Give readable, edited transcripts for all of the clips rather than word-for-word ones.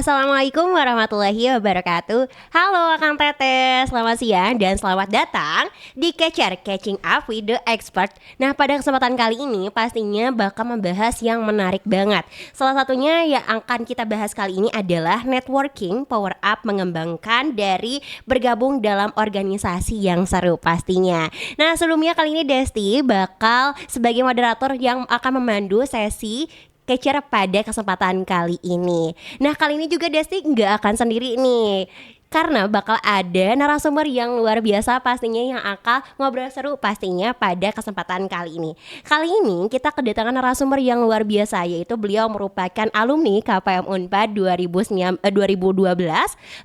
Assalamualaikum warahmatullahi wabarakatuh. Halo Akang Teteh, selamat siang dan selamat datang di Catching Up with the Expert. Nah, pada kesempatan kali ini pastinya bakal membahas yang menarik banget. Salah satunya yang akan kita bahas kali ini adalah networking power up mengembangkan dari bergabung dalam organisasi yang seru pastinya. Nah, sebelumnya kali ini Desti bakal sebagai moderator yang akan memandu sesi Catcher pada kesempatan kali ini. Nah, kali ini juga Desti nggak akan sendiri nih, karena bakal ada narasumber yang luar biasa pastinya yang akan ngobrol seru pastinya pada kesempatan kali ini. Kali ini kita kedatangan narasumber yang luar biasa, yaitu beliau merupakan alumni KPM Unpad 2012.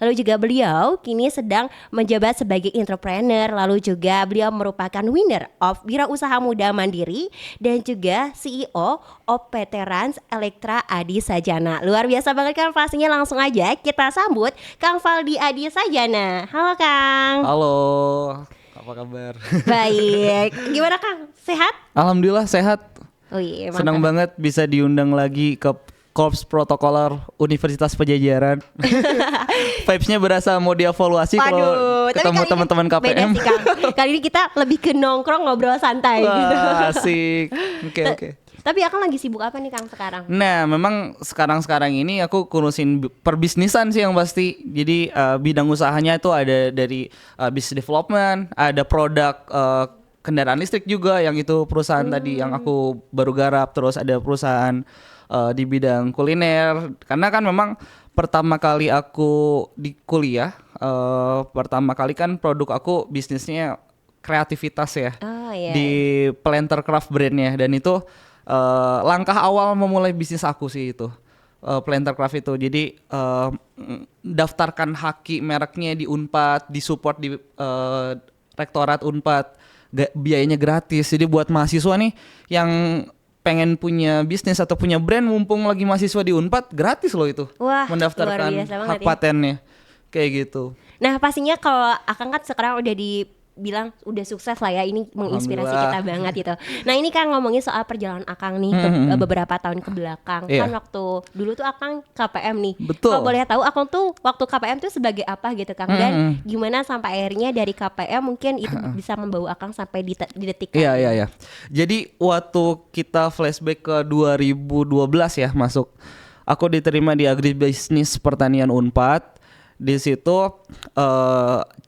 Lalu juga beliau kini sedang menjabat sebagai entrepreneur. Lalu juga beliau merupakan winner of Wirausaha Muda Mandiri dan juga CEO of PT Rans Elektra Adi Sajana. Luar biasa banget kan, pastinya langsung aja kita sambut Kang Valdi Adi Sajana. Halo Kang. Halo, apa kabar? Baik, gimana Kang? Sehat? Alhamdulillah sehat. Oh iya, Senang banget bisa diundang lagi ke Korps Protokoler Universitas Pajajaran. Vibes-nya berasa mau dievaluasi kalau ketemu teman-teman KPM. Sih, Kang. Kali ini kita lebih ke nongkrong ngobrol santai. Wah, gitu. asik. Oke. Tapi Akang lagi sibuk apa nih Kang sekarang? Nah, memang sekarang ini aku kurusin perbisnisan sih yang pasti. Jadi bidang usahanya itu ada dari business development, ada produk kendaraan listrik juga yang itu perusahaan tadi yang aku baru garap. Terus ada perusahaan di bidang kuliner. Karena kan memang pertama kali aku di kuliah, pertama kali kan produk aku bisnisnya kreativitas ya. Iya. Di Planter Craft brandnya, dan itu langkah awal memulai bisnis aku sih itu Planter Craft itu. Jadi daftarkan haki mereknya di Unpad, disupport di rektorat Unpad, biayanya gratis. Jadi buat mahasiswa nih yang pengen punya bisnis atau punya brand, mumpung lagi mahasiswa di Unpad, gratis loh itu. Wah, mendaftarkan hak ya. patennya kayak gitu. Nah, pastinya kalau Akang kan sekarang udah dibilang udah sukses lah ya, ini menginspirasi kita banget gitu. Nah, ini kan ngomongin soal perjalanan Akang nih ke beberapa tahun ke belakang. Iya. Kan waktu dulu tuh Akang KPM nih. Betul. Kalau boleh tahu Akang tuh waktu KPM tuh sebagai apa gitu Kang, dan gimana sampai akhirnya dari KPM mungkin itu bisa membawa Akang sampai di detik kali. Iya. Jadi waktu kita flashback ke 2012 ya masuk, aku diterima di Agribisnis Pertanian Unpad. Di situ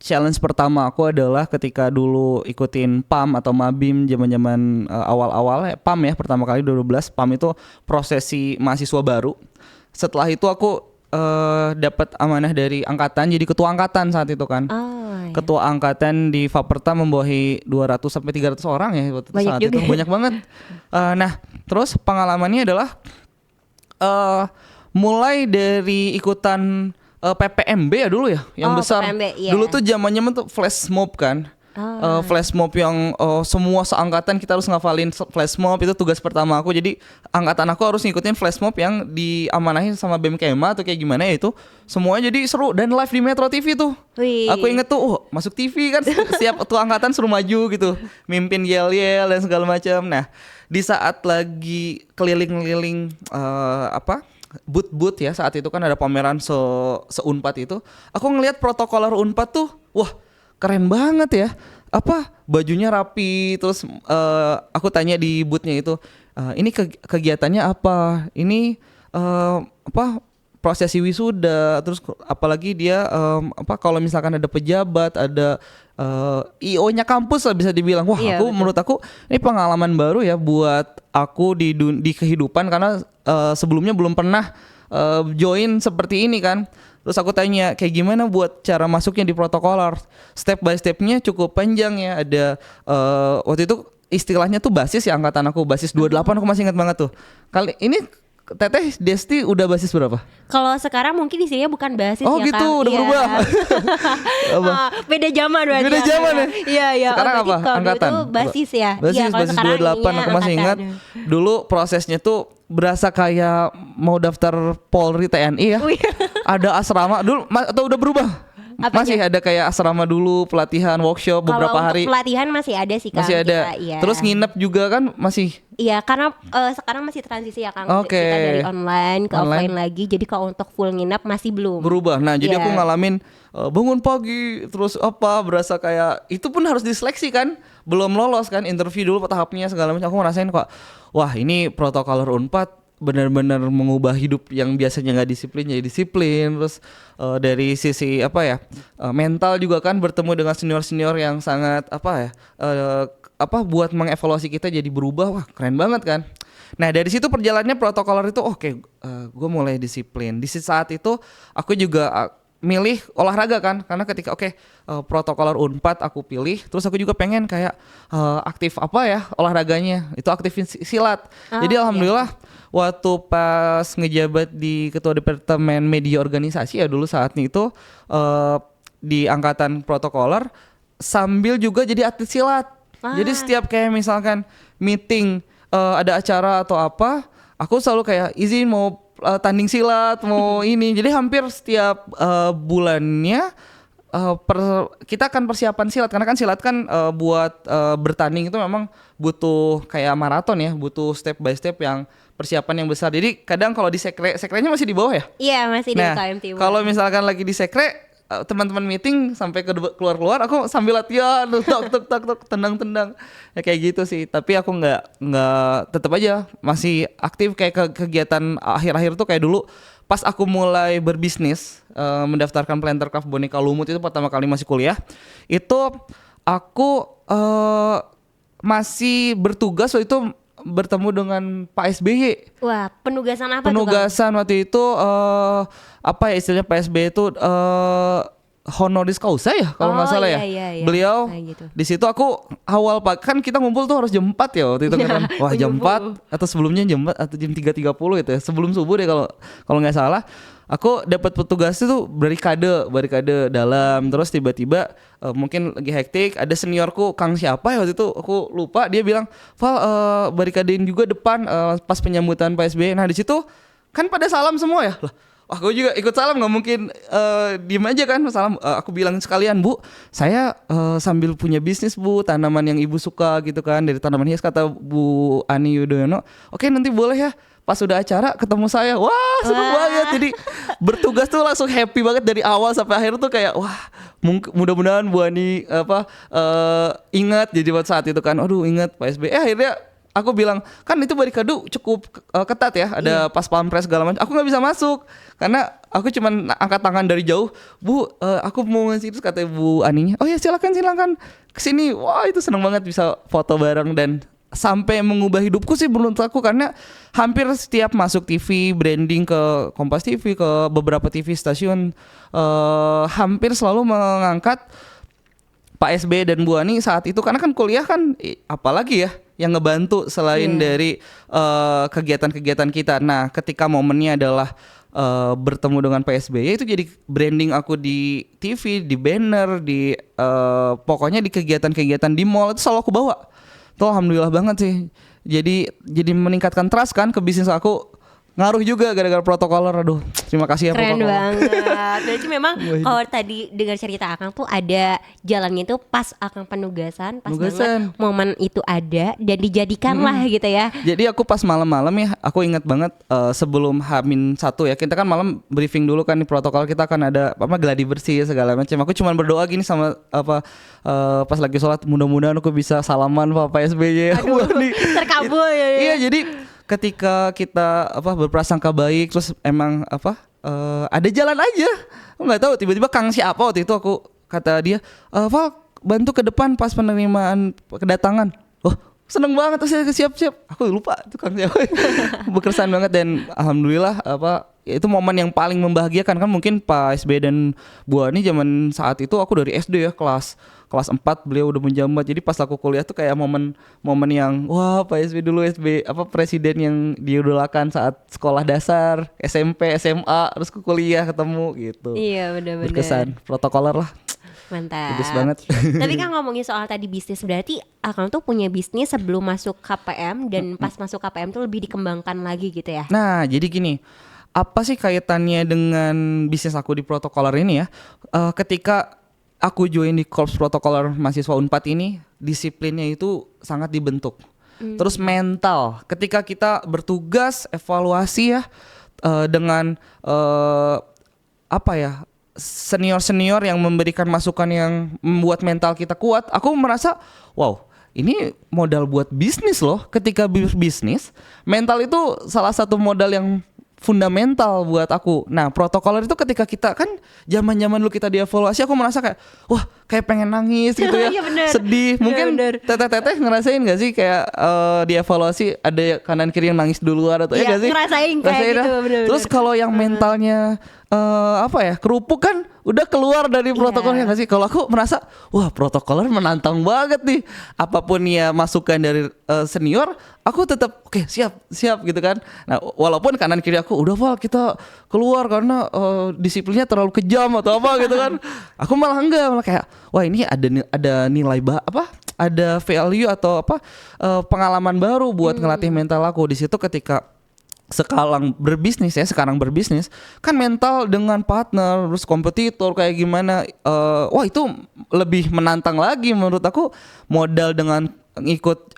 challenge pertama aku adalah ketika dulu ikutin PAM atau Mabim zaman-zaman awal-awal PAM ya, pertama kali 2012 PAM itu prosesi mahasiswa baru. Setelah itu aku dapat amanah dari angkatan, jadi ketua angkatan saat itu kan. Iya. Ketua angkatan di Faperta membawahi 200 sampai 300 orang ya waktu Banyak saat juga. itu, banyak banget. Nah, terus pengalamannya adalah mulai dari ikutan PPMB ya dulu ya, yang besar. PPMB, iya. Dulu tuh zamannya tuh flash mob kan. Flash mob yang semua seangkatan kita harus ngafalin flash mob, itu tugas pertama aku. Jadi angkatan aku harus ngikutin flash mob yang diamanahin sama BEM Kema atau kayak gimana ya, itu semuanya jadi seru, dan live di Metro TV tuh. Wih. Aku inget tuh, masuk TV kan setiap tuh angkatan suruh maju gitu, mimpin yel-yel dan segala macam. Nah, di saat lagi keliling-keliling booth ya, saat itu kan ada pameran se-Unpad itu, aku ngelihat protokoler Unpad tuh, wah keren banget ya, bajunya rapi. Terus aku tanya di boothnya itu, ini kegiatannya apa, ini prosesi wisuda, terus apalagi dia kalau misalkan ada pejabat, ada IO-nya kampus lah bisa dibilang. Wah, iya, menurut aku ini pengalaman baru ya buat aku di kehidupan, karena sebelumnya belum pernah join seperti ini kan. Terus aku tanya kayak gimana buat cara masuknya di protokoler. Step by stepnya cukup panjang ya. Ada waktu itu istilahnya tuh basis ya, angkatan aku basis 28, aku masih ingat banget tuh. Kali ini Teteh Desti udah basis berapa? Kalau sekarang mungkin isinya bukan basis ya gitu, Kang. Udah berubah. Beda zaman berarti. Beda zaman ya? Iya. Sekarang apa? Angkatan. Itu basis ya. Basis, basis 28, aku masih ingat. Dulu prosesnya tuh berasa kayak mau daftar Polri TNI ya. Ada asrama dulu atau udah berubah? Masih ada kayak asrama dulu, pelatihan, workshop beberapa Kalau hari. untuk pelatihan masih ada sih Kang. Masih ada. Kita, iya. Terus nginep juga kan masih. Iya, karena sekarang masih transisi ya Kang. Oke. Kita dari online ke Online. offline lagi. Jadi kalau untuk full nginep masih belum. Berubah. Nah, jadi Iya. aku ngalamin bangun pagi terus berasa kayak itu pun harus diseleksi kan. Belum lolos kan interview dulu tahapnya segala macam. Aku ngerasain kok, wah ini protokoler Unpad benar-benar mengubah hidup yang biasanya nggak disiplin jadi disiplin. Terus dari sisi mental juga kan bertemu dengan senior-senior yang sangat buat mengevaluasi kita jadi berubah. Wah keren banget kan. Nah dari situ perjalanannya protokoler itu gue mulai disiplin. Di saat itu aku juga milih olahraga kan, karena ketika protokoler Unpad aku pilih, terus aku juga pengen kayak aktif olahraganya itu aktifin silat. Jadi alhamdulillah waktu pas ngejabat di ketua departemen media organisasi ya dulu saatnya itu di angkatan protokoler sambil juga jadi atlet silat. Jadi setiap kayak misalkan meeting ada acara atau apa, aku selalu kayak izin mau tanding silat, mau ini. Jadi hampir setiap bulannya kita akan persiapan silat, karena kan silat kan buat bertanding itu memang butuh kayak maraton ya, butuh step by step yang persiapan yang besar. Jadi kadang kalau di sekrenya masih di bawah ya. Iya masih di Nah, KM Timur. kalau misalkan lagi di sekre teman-teman meeting sampai keluar aku sambil latihan tok tendang ya kayak gitu sih. Tapi aku nggak tetap aja masih aktif kayak kegiatan akhir-akhir tuh kayak dulu pas aku mulai berbisnis mendaftarkan Plantercraft boneka lumut itu pertama kali masih kuliah. Itu aku masih bertugas waktu itu bertemu dengan Pak SBY. Wah, penugasan apa tuh, Penugasan waktu itu istilahnya Pak SBY itu honoris causa ya kalau nggak salah ya. Iya. Beliau gitu. di situ aku awal kan kita ngumpul tuh harus jam 4 ya waktu itu kan. Wah, jam 4 atau sebelumnya jam 4 atau jam 3.30 gitu ya. Sebelum subuh deh kalau nggak salah. Aku dapat petugas itu barikade dalam, terus tiba-tiba mungkin lagi hektik, ada seniorku Kang siapa ya waktu itu aku lupa, dia bilang Val barikadein juga depan pas penyambutan Pak SBY. Nah di situ kan pada salam semua ya. Lah, wah gue juga ikut salam, nggak mungkin diem aja kan salam. Aku bilang sekalian Bu, saya sambil punya bisnis Bu, tanaman yang ibu suka gitu kan, dari tanaman hias, kata Bu Ani Yudhoyono. Oke nanti boleh ya. Pas udah acara ketemu saya, wah seneng banget. Jadi bertugas tuh langsung happy banget dari awal sampai akhir tuh kayak wah mudah-mudahan Bu Ani ingat jadi waktu saat itu kan, aduh ingat Pak SBY. Akhirnya aku bilang kan itu barikade cukup ketat ya, ada pas pampres segala macam. Aku nggak bisa masuk karena aku cuman angkat tangan dari jauh. Bu, aku mau ngasih, terus kata Bu Aninya, oh ya silakan kesini. Wah itu seneng banget bisa foto bareng dan sampai mengubah hidupku sih menurut aku, karena hampir setiap masuk TV branding ke Kompas TV, ke beberapa TV stasiun hampir selalu mengangkat Pak SBY dan Bu Ani saat itu, karena kan kuliah kan apalagi ya yang ngebantu selain dari kegiatan-kegiatan kita. Nah ketika momennya adalah bertemu dengan Pak SBY, itu jadi branding aku di TV, di banner, di pokoknya di kegiatan-kegiatan di mall itu selalu aku bawa. Tuh alhamdulillah banget sih. Jadi meningkatkan trust kan ke bisnis aku. Ngaruh juga gara-gara protokoler. Aduh, terima kasih ya Keren protokoler. banget. Berarti memang kalau tadi dengar cerita Akang tuh ada jalannya tuh pas Akang penugasan, pas banget momen itu ada dan dijadikan lah gitu ya. Jadi aku pas malam-malam ya, aku ingat banget sebelum H-1 ya, kita kan malam briefing dulu kan di protokol, kita akan ada gladi bersih segala macam. Aku cuma berdoa gini sama pas lagi sholat, mudah-mudahan aku bisa salaman Pak SBY. Aduh, terkabul ya. Iya, jadi ketika kita berprasangka baik, terus emang ada jalan aja. Aku nggak tahu tiba-tiba Kang siapa waktu itu, aku kata dia, Val bantu ke depan pas penerimaan kedatangan. Oh seneng banget, siap-siap. Aku lupa itu Kang siapa. Berkesan banget dan alhamdulillah itu momen yang paling membahagiakan kan. Mungkin Pak SBY dan Bu Ani zaman saat itu aku dari SD ya, kelas 4 beliau udah menjabat. Jadi pas aku kuliah tuh kayak momen yang wah Pak SBY dulu presiden yang diidolakan saat sekolah dasar, SMP, SMA, terus ke kuliah ketemu gitu. Iya benar-benar. Berkesan, protokoler lah. Mantap. Bagus banget. Tapi kan ngomongin soal tadi bisnis, berarti Akang tuh punya bisnis sebelum masuk KPM dan pas masuk KPM tuh lebih dikembangkan lagi gitu ya? Nah jadi gini, apa sih kaitannya dengan bisnis aku di Protocolor ini ya? Ketika aku join di Korps Protocolor mahasiswa Unpad ini, disiplinnya itu sangat dibentuk. Terus mental, ketika kita bertugas evaluasi ya dengan apa ya, senior-senior yang memberikan masukan yang membuat mental kita kuat, aku merasa wow, ini modal buat bisnis loh. Ketika bisnis, mental itu salah satu modal yang fundamental buat aku. Nah, Protocolor itu ketika kita kan zaman-zaman dulu kita dievaluasi, aku merasa kayak wah, kayak pengen nangis gitu ya. Iya, bener. Sedih. Mungkin Bener. teteh-teteh ngerasain gak sih kayak dievaluasi ada kanan kiri yang nangis duluan atau Iya, gak sih? ngerasain kayak Ngerasain gitu, dah. bener-bener. Terus kalau yang mentalnya apa ya, kerupuk kan udah keluar dari protokolnya gak sih? Kalau aku merasa wah, Protocolor menantang banget nih. Apapun ya masukan dari senior, aku tetap oke, siap gitu kan. Nah, walaupun kanan kiri aku udah Val, kita keluar karena disiplinnya terlalu kejam atau apa gitu kan. Aku malah enggak, malah kayak wah, ini ada nilai ada value atau apa pengalaman baru buat ngelatih mental aku. Di situ ketika sekarang berbisnis kan mental dengan partner terus kompetitor kayak gimana, wah itu lebih menantang lagi menurut aku. Modal dengan ikut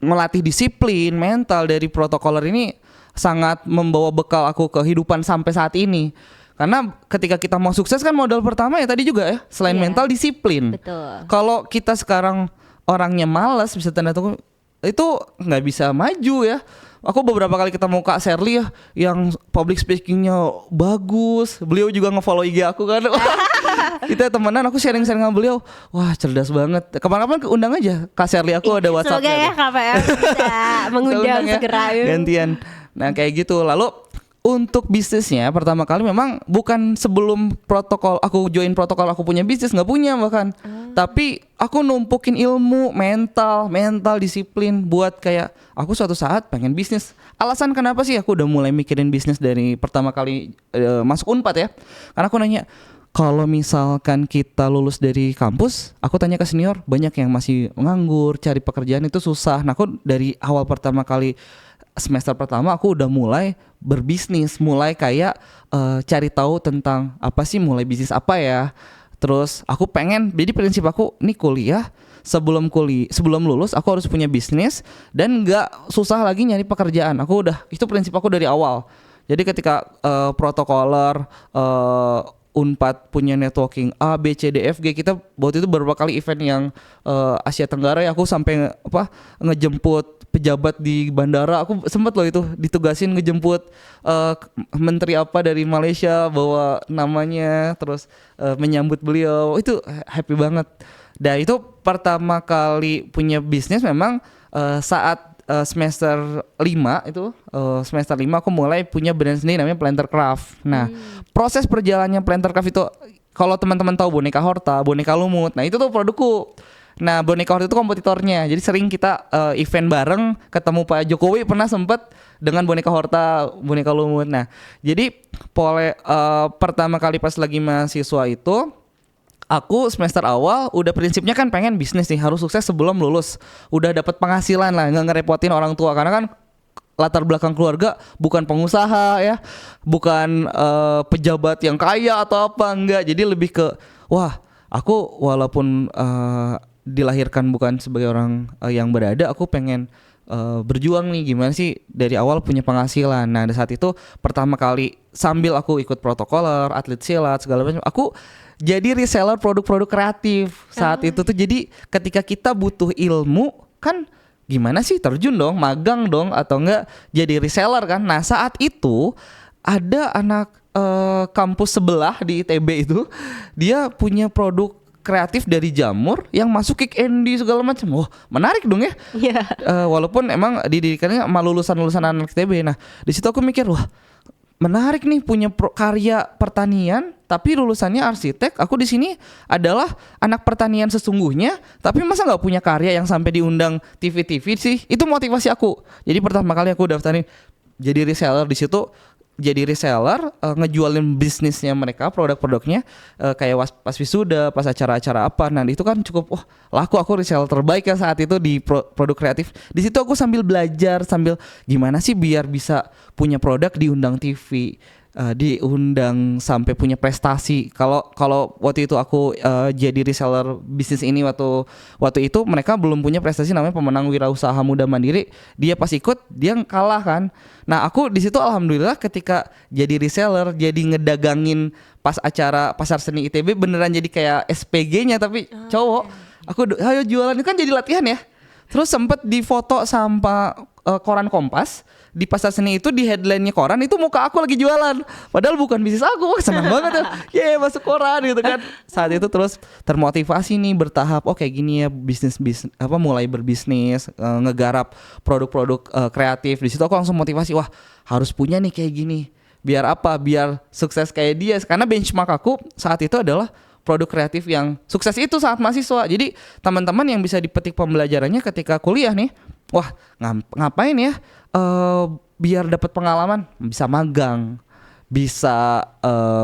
melatih disiplin mental dari Protocolor ini sangat membawa bekal aku ke kehidupan sampai saat ini. Karena ketika kita mau sukses kan modal pertama ya tadi juga ya, selain mental, disiplin. Betul. Kalau kita sekarang orangnya malas, bisa tanda tunggu, itu nggak bisa maju ya. Aku beberapa kali ketemu Kak Sherly ya, yang public speakingnya bagus. Beliau juga nge-follow IG aku kan. Kita temenan, aku sharing-sharing sama beliau. Wah, cerdas banget. Kapan-kapan undang aja Kak Sherly, aku ada WhatsApp-nya. Semoga ya KPM bisa mengundang ya, segera. gantian. Nah kayak gitu. Lalu untuk bisnisnya pertama kali memang bukan sebelum aku join protokol aku punya bisnis, nggak punya bahkan. Tapi aku numpukin ilmu mental disiplin buat kayak aku suatu saat pengen bisnis. Alasan kenapa sih aku udah mulai mikirin bisnis dari pertama kali masuk Unpad ya? Karena aku nanya, kalau misalkan kita lulus dari kampus, aku tanya ke senior, banyak yang masih nganggur, cari pekerjaan itu susah. Nah aku dari awal pertama kali semester pertama aku udah mulai berbisnis, mulai kayak cari tahu tentang apa sih mulai bisnis apa ya. Terus aku pengen, jadi prinsip aku nih kuliah sebelum lulus aku harus punya bisnis dan nggak susah lagi nyari pekerjaan. Aku udah, itu prinsip aku dari awal. Jadi ketika Protocolor Unpad punya networking A, B, C, D, F, G, kita waktu itu beberapa kali event yang Asia Tenggara ya, aku sampai ngejemput pejabat di bandara. Aku sempet loh itu ditugasin ngejemput menteri apa dari Malaysia, bawa namanya, terus menyambut beliau. Itu happy banget. Dan itu pertama kali punya bisnis memang saat semester 5 itu, semester 5 aku mulai punya brand sendiri namanya Plantercraft. Nah, proses perjalanannya Plantercraft itu, kalau teman-teman tahu boneka Horta, boneka Lumut, nah itu tuh produkku. Nah, boneka Horta itu kompetitornya. Jadi sering kita event bareng, ketemu Pak Jokowi pernah sempet dengan boneka Horta, boneka Lumut. Nah, jadi pertama kali pas lagi mahasiswa itu, aku semester awal udah prinsipnya kan pengen bisnis nih, harus sukses sebelum lulus. Udah dapat penghasilan lah, nggak ngerepotin orang tua. Karena kan latar belakang keluarga bukan pengusaha ya, bukan pejabat yang kaya atau apa, enggak. Jadi lebih ke, wah aku walaupun dilahirkan bukan sebagai orang yang berada, aku pengen berjuang nih gimana sih dari awal punya penghasilan. Nah, saat itu pertama kali sambil aku ikut Protocolor, atlet silat segala macam, aku jadi reseller produk-produk kreatif saat itu tuh. Jadi ketika kita butuh ilmu kan gimana sih, terjun dong, magang dong, atau enggak jadi reseller kan. Nah saat itu ada anak kampus sebelah di ITB itu, dia punya produk kreatif dari jamur yang masuk Kick Andy segala macam. Wah, menarik dong ya. Walaupun emang didikannya sama lulusan-lulusan anak ITB. Nah di situ aku mikir, wah menarik nih punya karya pertanian tapi lulusannya arsitek. Aku di sini adalah anak pertanian sesungguhnya, tapi masa nggak punya karya yang sampai diundang TV-TV sih? Itu motivasi aku. Jadi pertama kali aku daftarin jadi reseller di situ. jadi reseller, ngejualin bisnisnya mereka, produk-produknya, kayak pas wisuda, pas acara-acara apa. Nah itu kan cukup, laku, aku reseller terbaik ya saat itu di produk kreatif. Di situ aku sambil belajar, sambil gimana sih biar bisa punya produk diundang TV, diundang sampai punya prestasi. Kalau waktu itu aku jadi reseller bisnis ini, waktu itu mereka belum punya prestasi namanya pemenang wirausaha muda mandiri. Dia pas ikut dia kalah kan. Nah aku di situ alhamdulillah ketika jadi reseller, jadi ngedagangin pas acara pasar seni ITB, beneran jadi kayak SPG-nya tapi cowok. Aku ayo jualan, itu kan jadi latihan ya. Terus sempet difoto sama koran Kompas. Di pasar seni itu, di headline-nya koran itu muka aku lagi jualan. Padahal bukan bisnis aku. Wah, senang banget ya. Masuk koran gitu kan. Saat itu terus termotivasi nih bertahap. Kayak gini ya bisnis mulai berbisnis, ngegarap produk-produk kreatif. Di situ aku langsung motivasi, wah harus punya nih kayak gini. Biar apa? Biar sukses kayak dia. Karena benchmark aku saat itu adalah produk kreatif yang sukses itu saat mahasiswa. Jadi teman-teman yang bisa dipetik pembelajarannya ketika kuliah nih, wah ngapain ya? Biar dapat pengalaman, bisa magang, bisa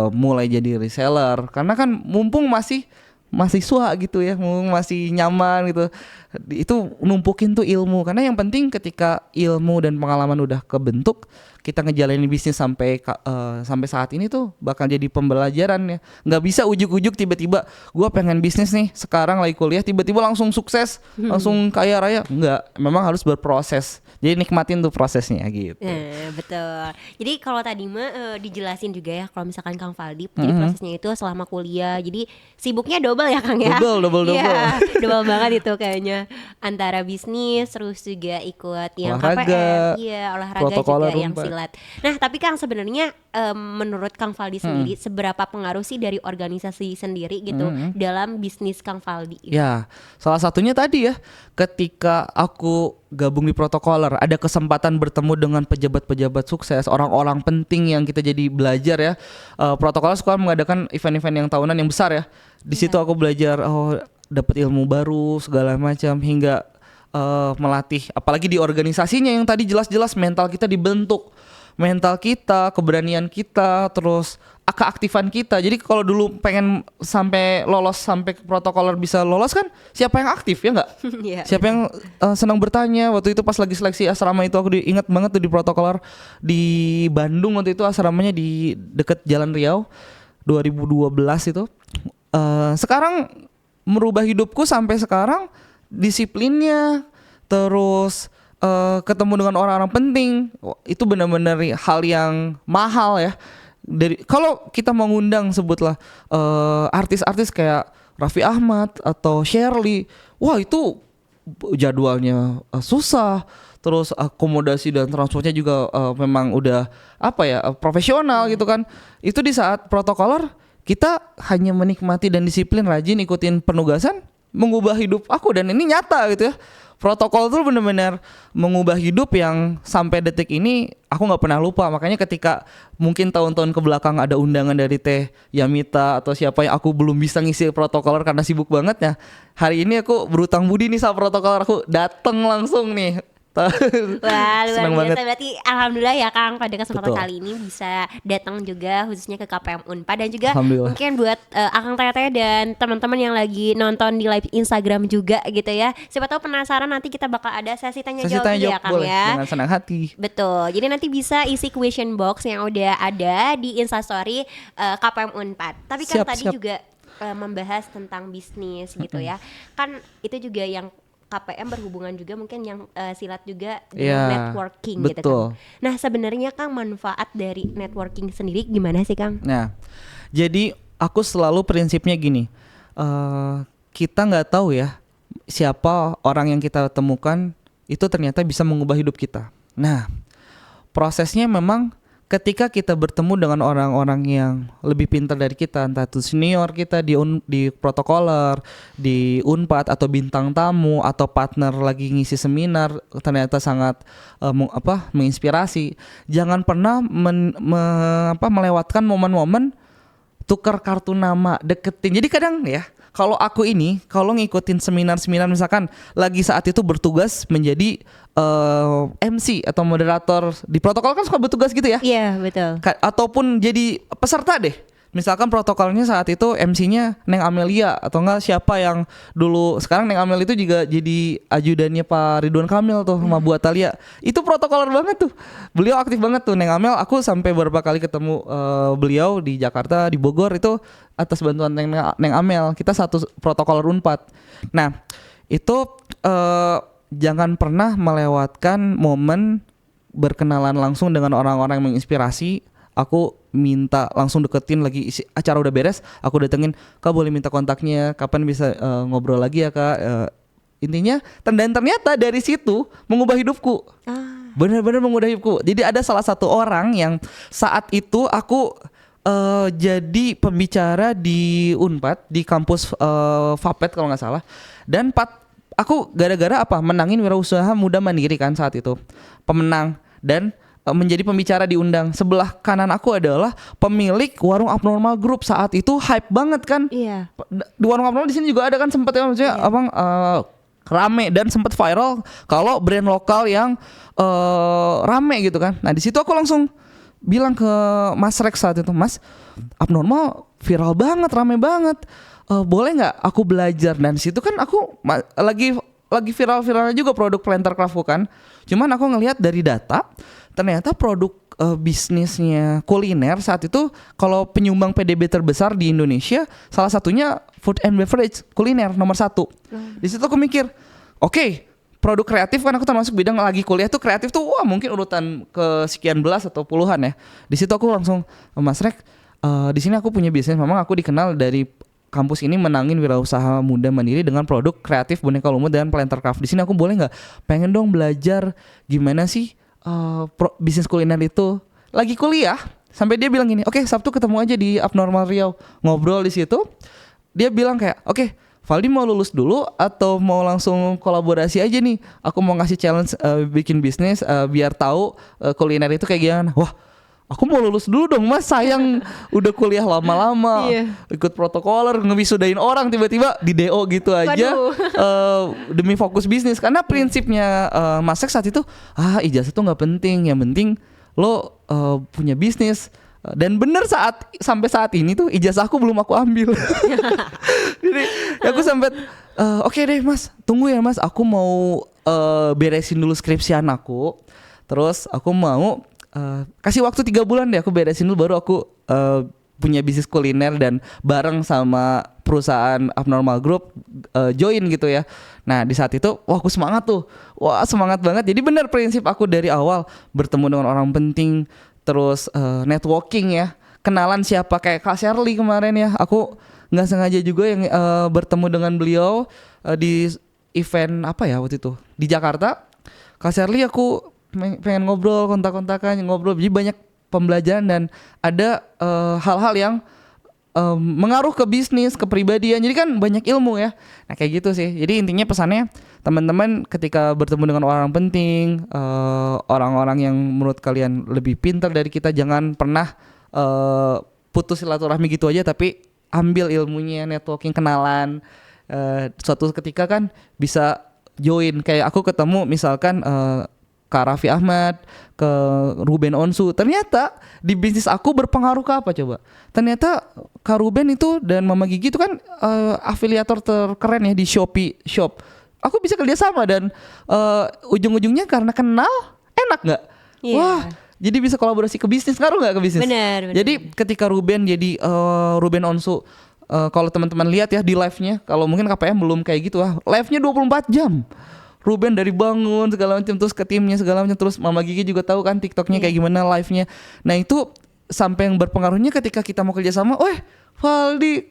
mulai jadi reseller. Karena kan mumpung masih mahasiswa gitu ya, mumpung masih nyaman gitu. Itu numpukin tuh ilmu. Karena yang penting ketika ilmu dan pengalaman udah kebentuk, kita ngejalanin bisnis sampai saat ini tuh bakal jadi pembelajaran ya. Nggak bisa ujuk-ujuk tiba-tiba gue pengen bisnis nih sekarang lagi kuliah tiba-tiba langsung sukses, langsung kaya raya. Nggak, memang harus berproses. Jadi nikmatin tuh prosesnya gitu. Betul. Jadi kalau tadi dijelasin juga ya kalau misalkan Kang Faldi, jadi prosesnya itu selama kuliah. Jadi sibuknya double ya Kang ya. Double. Iya, double banget itu kayaknya. Antara bisnis terus juga ikut yang olahraga, KPM, olahraga juga yang silat. Nah, tapi Kang sebenarnya menurut Kang Faldi sendiri seberapa pengaruh sih dari organisasi sendiri gitu dalam bisnis Kang Faldi? Gitu? Ya, salah satunya tadi ya, ketika aku gabung di Protokoler, ada kesempatan bertemu dengan pejabat-pejabat sukses, orang-orang penting yang kita jadi belajar ya. Protokoler suka mengadakan event-event yang tahunan yang besar ya. Di situ aku belajar, dapat ilmu baru segala macam hingga melatih, apalagi di organisasinya yang tadi jelas-jelas mental kita dibentuk, mental kita, keberanian kita, terus keaktifan kita. Jadi kalau dulu pengen sampai lolos, sampai protokoler bisa lolos kan siapa yang aktif ya nggak? Siapa yang senang bertanya. Waktu itu pas lagi seleksi asrama itu aku ingat banget tuh di protokoler di Bandung, waktu itu asramanya di deket Jalan Riau 2012 itu. Sekarang merubah hidupku sampai sekarang, disiplinnya, terus ketemu dengan orang-orang penting, itu benar-benar hal yang mahal ya. Dari kalau kita mengundang sebutlah artis-artis kayak Raffi Ahmad atau Shirley, wah itu jadwalnya susah, terus akomodasi dan transportnya juga memang udah profesional gitu kan. Itu di saat protokoler kita hanya menikmati dan disiplin, rajin ikutin penugasan, mengubah hidup aku, dan ini nyata gitu ya. Protokol tuh benar-benar mengubah hidup yang sampai detik ini aku nggak pernah lupa. Makanya ketika mungkin tahun-tahun ke belakang ada undangan dari Teh Yamita atau siapa yang aku belum bisa ngisi protokoler karena sibuk banget ya, hari ini aku berutang budi nih sama protokoler, aku dateng langsung nih. Wah, luar biasa banget. Berarti alhamdulillah ya Kang pada kesempatan kali ini bisa datang juga khususnya ke KPM Unpad, dan juga mungkin buat Akang Teteh dan teman-teman yang lagi nonton di live Instagram juga gitu ya. Siapa tahu penasaran, nanti kita bakal ada sesi tanya jawab ya Kang boleh, ya. dengan senang hati. Betul. Jadi nanti bisa isi question box yang udah ada di Instastory KPM Unpad. Tapi kan tadi juga membahas tentang bisnis gitu ya. Kan itu juga yang KPM berhubungan juga mungkin yang silat juga dengan networking gitu kan. Nah sebenarnya Kang, manfaat dari networking sendiri gimana sih Kang? Nah, jadi aku selalu prinsipnya gini, kita nggak tahu ya siapa orang yang kita temukan itu ternyata bisa mengubah hidup kita. Nah, prosesnya memang ketika kita bertemu dengan orang-orang yang lebih pintar dari kita, entah itu senior kita di protokoler, di Unpad, atau bintang tamu, atau partner lagi ngisi seminar, ternyata sangat menginspirasi. Jangan pernah melewatkan momen-momen tukar kartu nama, deketin. Jadi kadang ya, Kalau aku ini kalau ngikutin seminar-seminar misalkan lagi saat itu bertugas menjadi MC atau moderator di protokol kan suka bertugas gitu ya. Iya, betul. Ataupun jadi peserta deh. Misalkan protokolnya saat itu MC-nya Neng Amelia atau enggak siapa yang dulu, sekarang Neng Amel itu juga jadi ajudannya Pak Ridwan Kamil tuh sama Bu Atalia. Itu protokoler banget tuh. Beliau aktif banget tuh Neng Amel. Aku sampai beberapa kali ketemu beliau di Jakarta, di Bogor itu atas bantuan Neng Amel. Kita satu protokoler Unpad. Nah, itu jangan pernah melewatkan momen berkenalan langsung dengan orang-orang yang menginspirasi. Aku minta langsung deketin lagi acara udah beres, aku datengin, Kak boleh minta kontaknya, kapan bisa ngobrol lagi ya Kak. Intinya dan ternyata dari situ mengubah hidupku. Benar-benar mengubah hidupku. Jadi ada salah satu orang yang saat itu aku jadi pembicara di Unpad, di kampus Fapet kalau nggak salah. Dan aku gara-gara apa? Menangin wirausaha muda mandiri kan saat itu. Pemenang dan menjadi pembicara diundang. Sebelah kanan aku adalah pemilik warung Abnormal Group, saat itu hype banget kan. Iya. Di warung Abnormal di sini juga ada kan, sempat ya maksudnya abang rame dan sempat viral kalau brand lokal yang rame gitu kan. Nah di situ aku langsung bilang ke Mas Rex saat itu, Mas, Abnormal viral banget, rame banget. Boleh nggak aku belajar? Dan situ kan aku lagi viral-viralnya juga produk Planter Craft kan. Cuman aku ngelihat dari data, ternyata produk bisnisnya kuliner saat itu kalau penyumbang PDB terbesar di Indonesia salah satunya food and beverage, kuliner nomor 1. Di situ aku mikir, oke, produk kreatif kan aku termasuk bidang lagi kuliah tuh kreatif tuh wah mungkin urutan ke sekian belas atau puluhan ya. Di situ aku langsung, Mas Rek, di sini aku punya bisnis, memang aku dikenal dari kampus ini menangin wirausaha muda mandiri dengan produk kreatif boneka lumut dan Planter Craft. Di sini aku boleh nggak? Pengen dong belajar gimana sih bisnis kuliner itu. Lagi kuliah sampai dia bilang gini, oke, Sabtu ketemu aja di Abnormal Riau, ngobrol di situ. Dia bilang kayak, oke, Valdi mau lulus dulu atau mau langsung kolaborasi aja nih? Aku mau ngasih challenge bikin bisnis biar tahu kuliner itu kayak gimana. Wah, aku mau lulus dulu dong Mas, sayang udah kuliah lama-lama, ikut protokoler, ngebisudain orang tiba-tiba di DO gitu aja demi fokus bisnis. Karena prinsipnya Mas Rex saat itu, ijazah tuh gak penting, yang penting lo punya bisnis. Dan bener sampai saat ini tuh ijazahku belum aku ambil. Jadi aku sampai oke deh Mas, tunggu ya Mas, aku mau beresin dulu skripsian aku. Terus aku mau kasih waktu 3 bulan deh, aku beresin dulu baru aku punya bisnis kuliner dan bareng sama perusahaan Abnormal Group join gitu ya. Nah di saat itu wah aku semangat tuh, wah semangat banget. Jadi benar prinsip aku dari awal, bertemu dengan orang penting, terus networking ya, kenalan siapa kayak Kak Shirley kemarin ya. Aku nggak sengaja juga yang bertemu dengan beliau di event apa ya waktu itu di Jakarta. Kak Shirley aku pengen ngobrol, kontak-kontakan, ngobrol. Jadi banyak pembelajaran dan ada hal-hal yang mengaruh ke bisnis, ke pribadian. Jadi kan banyak ilmu ya. Nah kayak gitu sih. Jadi intinya pesannya teman-teman ketika bertemu dengan orang penting, orang-orang yang menurut kalian lebih pintar dari kita, jangan pernah putus silaturahmi gitu aja, tapi ambil ilmunya, networking, kenalan. Suatu ketika kan bisa join. Kayak aku ketemu misalkan Kak Raffi Ahmad, ke Ruben Onsu. Ternyata di bisnis aku berpengaruh ke apa coba? Ternyata Kak Ruben itu dan Mama Gigi itu kan afiliator terkeren ya di Shopee Shop. Aku bisa kerjasama dan ujung-ujungnya karena kenal, enak nggak? Yeah. Wah, jadi bisa kolaborasi ke bisnis, ngaruh nggak ke bisnis? Benar. Jadi ketika Ruben jadi Ruben Onsu, kalau teman-teman lihat ya di live-nya, kalau mungkin KPM belum kayak gitu live-nya 24 jam. Ruben dari bangun segala macam terus ke timnya segala macam, terus Mama Gigi juga tahu kan TikToknya kayak gimana live-nya. Nah itu sampai yang berpengaruhnya ketika kita mau kerja sama, Valdi,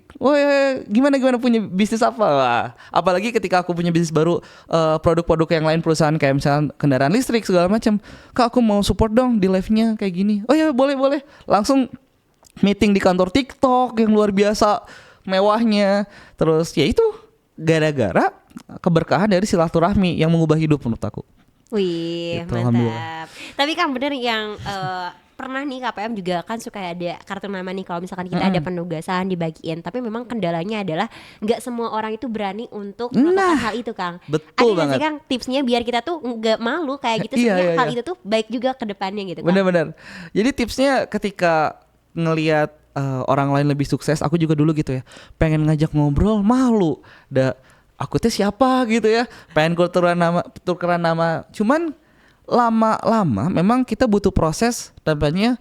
gimana punya bisnis apa? Wah, apalagi ketika aku punya bisnis baru, produk-produk yang lain perusahaan kayak misalnya kendaraan listrik segala macam. Kak aku mau support dong di live-nya kayak gini. Oh ya boleh. Langsung meeting di kantor TikTok yang luar biasa mewahnya. Terus ya itu gara-gara keberkahan dari silaturahmi yang mengubah hidup menurut aku. Wih, gitu, mantap. Tapi kan bener yang pernah nih KPM juga kan suka ada kartu nama nih kalau misalkan kita ada penugasan dibagiin, tapi memang kendalanya adalah nggak semua orang itu berani untuk melakukan hal itu, Kang. Betul Ada nggak banget. sih, Kang, tipsnya biar kita tuh nggak malu kayak gitu, Iya, sebenarnya iya, hal iya. itu tuh baik juga ke depannya gitu, Kang. Bener-bener. Jadi tipsnya ketika ngelihat orang lain lebih sukses, aku juga dulu gitu ya, pengen ngajak ngobrol malu. Aku tuh siapa gitu ya, pengen tukeran nama. Cuman lama-lama memang kita butuh proses namanya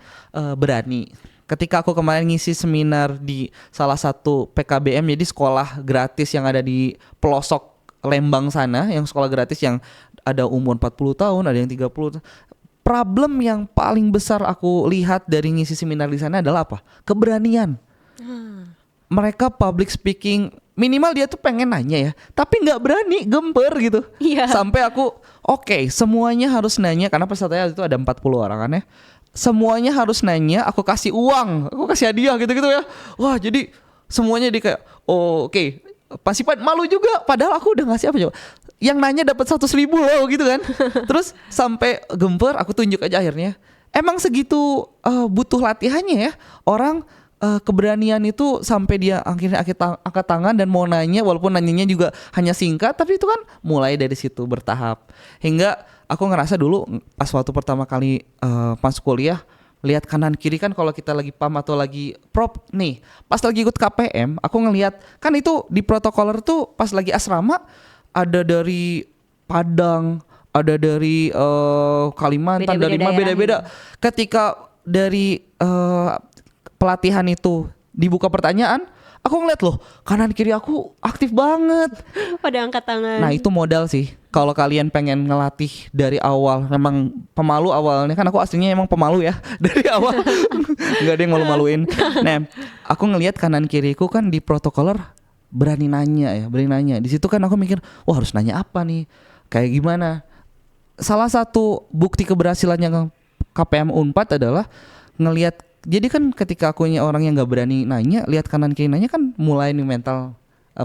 berani. Ketika aku kemarin ngisi seminar di salah satu PKBM, jadi sekolah gratis yang ada di pelosok Lembang sana, yang sekolah gratis yang ada umur 40 tahun, ada yang 30. Problem yang paling besar aku lihat dari ngisi seminar di sana adalah apa? Keberanian. Mereka public speaking, minimal dia tuh pengen nanya ya, tapi nggak berani, gemper gitu. Iya. Sampai aku, oke, semuanya harus nanya, karena pesertanya itu ada 40 orang kan ya. Semuanya harus nanya, aku kasih uang, aku kasih hadiah gitu-gitu ya. Wah, jadi semuanya di kayak, oh, oke. Pasti malu juga, padahal aku udah ngasih apa coba. Yang nanya dapat 100.000 loh gitu kan. Terus sampai gemper, aku tunjuk aja akhirnya. Emang segitu butuh latihannya ya. Orang keberanian itu sampai dia akhirnya angkat tangan dan mau nanya, walaupun nanyanya juga hanya singkat, tapi itu kan mulai dari situ bertahap. Hingga aku ngerasa dulu pas waktu pertama kali pas kuliah, lihat kanan kiri kan kalau kita lagi PAM atau lagi prop nih, pas lagi ikut KPM aku ngelihat kan itu di protokoler tuh pas lagi asrama ada dari Padang, ada dari Kalimantan, Beda-beda dari mana daerah beda-beda. Ketika dari pelatihan itu dibuka pertanyaan, aku ngeliat loh kanan kiri aku aktif banget. Pada angkat tangan. Nah itu modal sih. Kalau kalian pengen ngelatih dari awal, memang pemalu awalnya, kan aku aslinya emang pemalu ya dari awal. Nggak ada yang malu-maluin. Nah, aku ngelihat kanan kiriku kan di protokoler berani nanya ya, berani nanya. Di situ kan aku mikir, wah harus nanya apa nih? Kayak gimana? Salah satu bukti keberhasilannya KPM Unpad adalah ngelihat. Jadi kan ketika akunya orang yang nggak berani nanya, lihat kanan kiri nanya kan mulai nih mental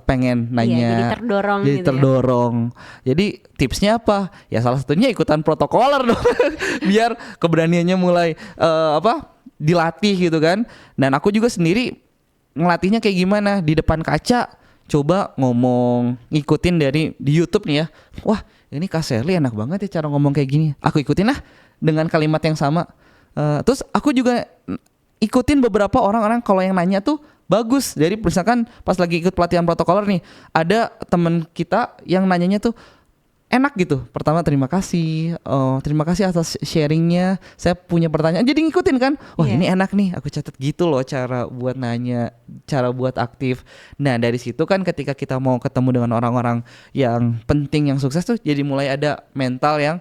pengen nanya, Iya, jadi terdorong jadi gitu ya. terdorong. Jadi tipsnya apa? Ya salah satunya ikutan protokoler dong, biar keberaniannya mulai dilatih gitu kan. Dan aku juga sendiri ngelatihnya kayak gimana, di depan kaca coba ngomong, ngikutin dari di YouTube nih ya. Wah ini Kak Sherly enak banget ya cara ngomong kayak gini. Aku ikutin lah dengan kalimat yang sama. Terus aku juga ikutin beberapa orang-orang kalau yang nanya tuh bagus. Jadi misalkan pas lagi ikut pelatihan protokoler nih, ada temen kita yang nanyanya tuh enak gitu. Pertama terima kasih atas sharingnya. Saya punya pertanyaan. Jadi ngikutin kan. Wah ini enak nih. Aku catat gitu loh cara buat nanya, cara buat aktif. Nah dari situ kan ketika kita mau ketemu dengan orang-orang yang penting, yang sukses tuh, jadi mulai ada mental yang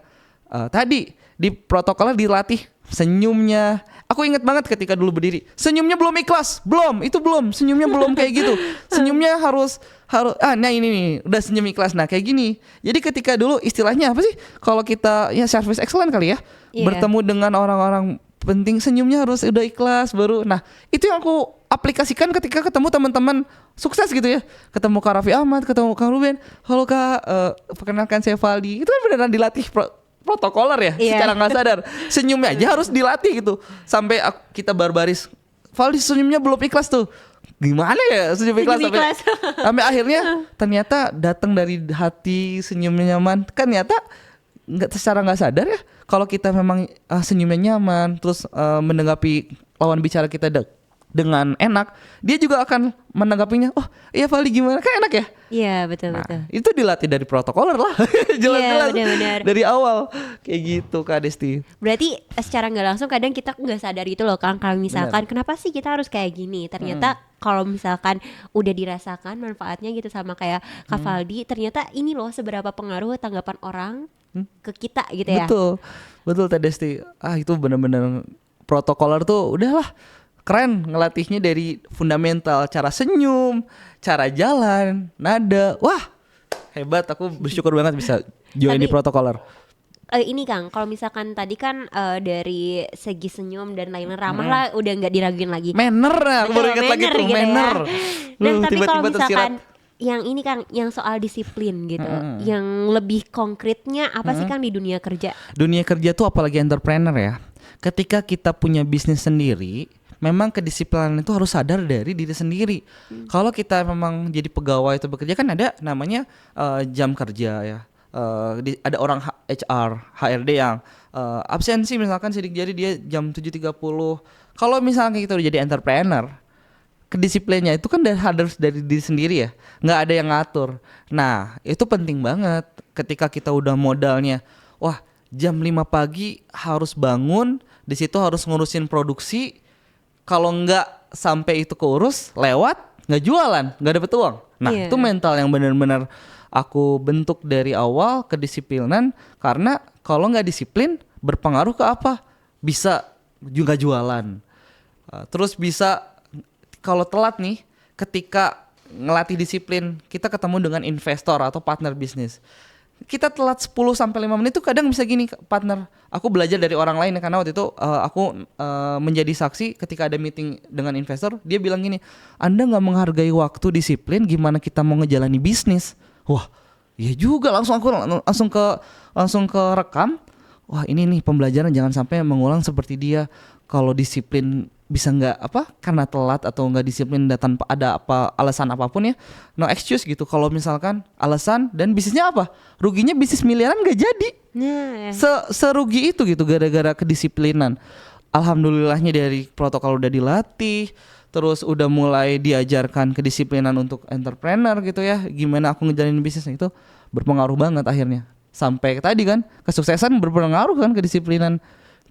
tadi di protokolnya dilatih senyumnya. Aku inget banget ketika dulu berdiri, senyumnya belum ikhlas, senyumnya belum kayak gitu. Senyumnya harus nah ini nih udah senyum ikhlas. Nah kayak gini. Jadi ketika dulu istilahnya apa sih? Kalau kita ya service excellent kali ya, bertemu dengan orang-orang penting, senyumnya harus udah ikhlas baru. Nah itu yang aku aplikasikan ketika ketemu teman-teman sukses gitu ya. Ketemu Kak Raffi Ahmad, ketemu Kak Ruben. Halo Kak, perkenalkan saya Valdi. Itu kan beneran dilatih protokoler ya, secara nggak sadar. Senyumnya aja harus dilatih gitu. Sampai kita barbaris, Valdi senyumnya belum ikhlas tuh. Gimana ya senyum ikhlas, sampai akhirnya ternyata datang dari hati, senyumnya nyaman. Kan ternyata secara nggak sadar ya, kalau kita memang senyumnya nyaman, terus menanggapi lawan bicara kita dengan enak, dia juga akan menanggapinya. Oh iya Valdi gimana, kan enak ya. Iya betul. Itu dilatih dari protokoler lah. Jelas-jelas benar. dari awal kayak gitu Kak Desti. Berarti secara nggak langsung kadang kita nggak sadar gitu loh Kang. Kalau misalkan kenapa sih kita harus kayak gini, ternyata kalau misalkan udah dirasakan manfaatnya gitu sama kayak Kak Valdi, ternyata ini loh seberapa pengaruh tanggapan orang ke kita gitu ya. Betul Teh Desti. Itu benar-benar protokoler tuh udahlah keren, ngelatihnya dari fundamental, cara senyum, cara jalan, nada. Wah hebat, aku bersyukur banget bisa join di protokoler. Ini Kang, kalau misalkan tadi kan dari segi senyum dan lain-lain ramah lah, udah nggak diraguin lagi. Manner, aku baru ingat lagi tuh, gitu manner. Dan tapi tiba-tiba kalau misalkan tersirat. yang ini Kang, yang soal disiplin gitu, yang lebih konkretnya apa sih Kang di dunia kerja? Dunia kerja tuh apalagi entrepreneur ya. ketika kita punya bisnis sendiri, memang kedisiplinan itu harus sadar dari diri sendiri. Kalau kita memang jadi pegawai atau bekerja kan ada namanya jam kerja ya. Ada orang HR, HRD yang absensi misalkan sidik jari dia jam 7.30. Kalau misalnya kita udah jadi entrepreneur, kedisiplinnya itu kan harus dari diri sendiri ya, nggak ada yang ngatur. Nah itu penting banget ketika kita udah modalnya, wah jam 5 pagi harus bangun, di situ harus ngurusin produksi. Kalau nggak sampai itu keurus, lewat nggak jualan, nggak dapet uang. Nah itu mental yang benar-benar aku bentuk dari awal, kedisiplinan. Karena kalau nggak disiplin berpengaruh ke apa? Bisa juga jualan. Terus bisa kalau telat nih, ketika ngelatih disiplin, kita ketemu dengan investor atau partner bisnis. Kita telat 10 sampai 5 menit tuh kadang bisa gini partner. Aku belajar dari orang lain karena waktu itu aku menjadi saksi ketika ada meeting dengan investor, dia bilang gini, "Anda nggak menghargai waktu disiplin, gimana kita mau ngejalani bisnis?" Wah, iya juga, langsung ke rekam. Wah, ini nih pembelajaran, jangan sampai mengulang seperti dia. Kalau disiplin bisa nggak karena telat atau nggak disiplin tanpa ada alasan apapun ya, no excuse gitu. Kalau misalkan alasan dan bisnisnya ruginya bisnis miliaran nggak jadi. Serugi itu gitu gara-gara kedisiplinan. Alhamdulillahnya dari protokol udah dilatih, terus udah mulai diajarkan kedisiplinan untuk entrepreneur gitu ya, gimana aku ngejalanin bisnisnya, itu berpengaruh banget akhirnya. Sampai tadi kan kesuksesan berpengaruh kan kedisiplinan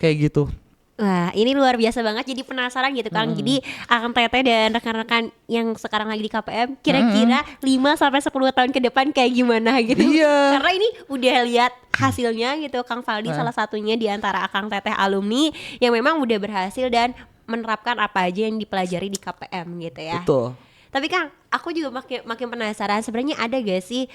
kayak gitu. Wah, ini luar biasa banget. Jadi penasaran gitu Kang. Jadi Akang Teteh dan rekan-rekan yang sekarang lagi di KPM, kira-kira 5-10 tahun ke depan kayak gimana gitu. Iya. Karena ini udah lihat hasilnya gitu. Kang Faldi salah satunya di antara Akang Teteh alumni yang memang udah berhasil dan menerapkan apa aja yang dipelajari di KPM gitu ya. Betul. Tapi Kang, aku juga makin penasaran, sebenarnya ada gak sih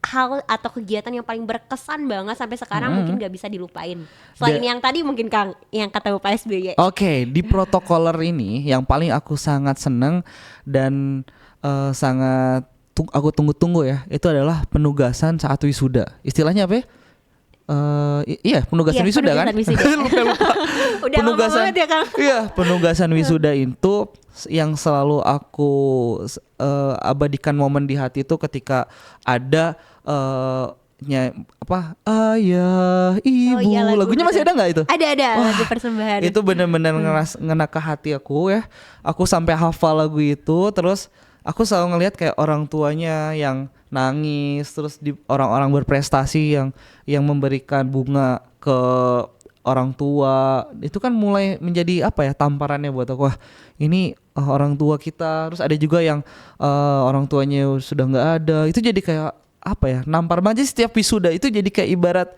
hal atau kegiatan yang paling berkesan banget sampai sekarang mungkin gak bisa dilupain selain yang tadi mungkin Kang yang ketemu PSBY? Oke, di protokoler ini yang paling aku sangat seneng dan sangat aku tunggu-tunggu ya, itu adalah penugasan saat wisuda. Istilahnya apa ya? Iya, penugasan wisuda kan? Lupa. Udah penugasan, lama banget ya Kang. Iya, penugasan wisuda itu yang selalu aku abadikan momen di hati itu ketika ada ayah ibu. Iya, lagunya masih ada nggak itu? Ada lagu persembahan. Itu benar-benar ngena ke hati aku ya. Aku sampai hafal lagu itu. Terus aku selalu ngelihat kayak orang tuanya yang nangis, terus di orang-orang berprestasi yang memberikan bunga ke orang tua. Itu kan mulai menjadi tamparannya buat aku. Wah, ini orang tua kita. Terus ada juga yang orang tuanya sudah nggak ada. Itu jadi kayak nampar aja setiap wisuda itu jadi kayak ibarat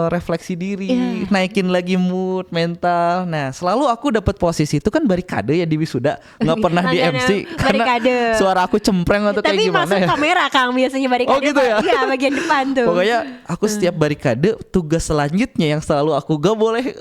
refleksi diri, naikin lagi mood, mental. Nah, selalu aku dapat posisi itu kan barikade ya di wisuda, nggak pernah di MC karena suara aku cempreng atau kayak gimana. Tapi masuk kamera Kang biasanya barikade. Oh gitu ya? Iya, bagian depan tuh. Pokoknya aku setiap barikade tugas selanjutnya yang selalu aku gak boleh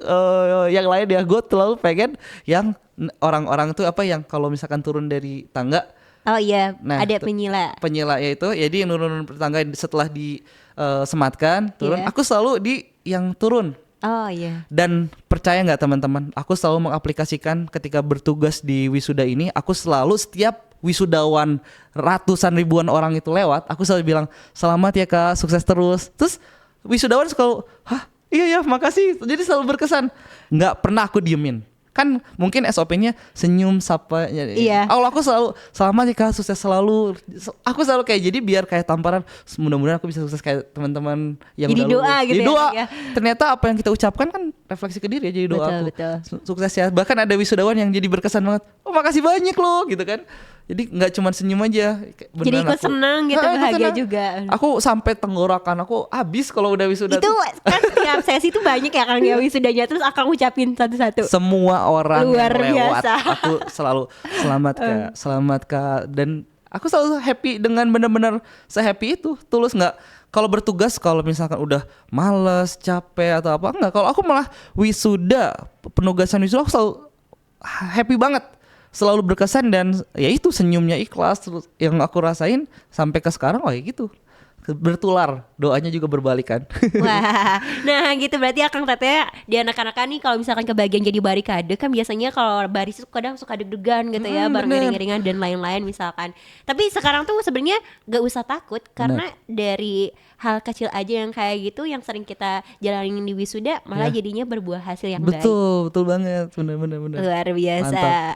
yang lain ya, gue selalu pengen yang orang-orang tuh yang kalau misalkan turun dari tangga. Oh iya, ada penyila ya itu, jadi nurun tangga setelah disematkan turun, aku selalu di yang turun. Oh iya. Dan percaya nggak teman-teman, aku selalu mengaplikasikan ketika bertugas di wisuda ini, aku selalu setiap wisudawan ratusan ribuan orang itu lewat, aku selalu bilang selamat ya Kak, sukses terus. Terus wisudawan selalu, iya makasih, jadi selalu berkesan. Nggak pernah aku diemin. Kan mungkin SOP-nya senyum, sapa. Iya. Aku selalu selamat ya Kak, sukses selalu. Aku selalu kayak, jadi biar kayak tamparan, mudah-mudahan aku bisa sukses kayak teman-teman yang jadi udah doa lulus. gitu jadi doa. Ya. Ternyata apa yang kita ucapkan kan refleksi ke diri ya, jadi doa aku. Betul. Sukses ya. Bahkan ada wisudawan yang jadi berkesan banget. Oh makasih banyak loh gitu kan. Jadi nggak cuma senyum aja. Jadi ikut senang gitu, bahagia juga. Aku sampai tenggorokan aku habis kalau udah wisuda. Itu kan setiap sesi tuh banyak ya Kang ya wisudanya, terus Akang ucapin satu-satu. Semua orang luar yang lewat, biasa. aku selalu selamat Kak. Dan aku selalu happy dengan benar-benar se-happy itu, tulus. Nggak kalau bertugas, kalau misalkan udah males, capek atau apa, enggak. Kalau aku malah wisuda, penugasan wisuda aku selalu happy banget, selalu berkesan. Dan ya itu senyumnya ikhlas, terus yang aku rasain sampai ke sekarang ya gitu. bertular, doanya juga berbalikan. Wah, nah gitu berarti Akang Teteh di anak-anak nih kalau misalkan kebagian jadi barikade kan biasanya kalau baris itu kadang suka deg-degan gitu ya, bareng Bener. iring-iringan dan lain-lain misalkan. Tapi sekarang tuh sebenarnya gak usah takut karena dari hal kecil aja yang kayak gitu yang sering kita jalanin di wisuda malah Ya. jadinya berbuah hasil yang baik. Betul banget, bener. Luar biasa. Mantap.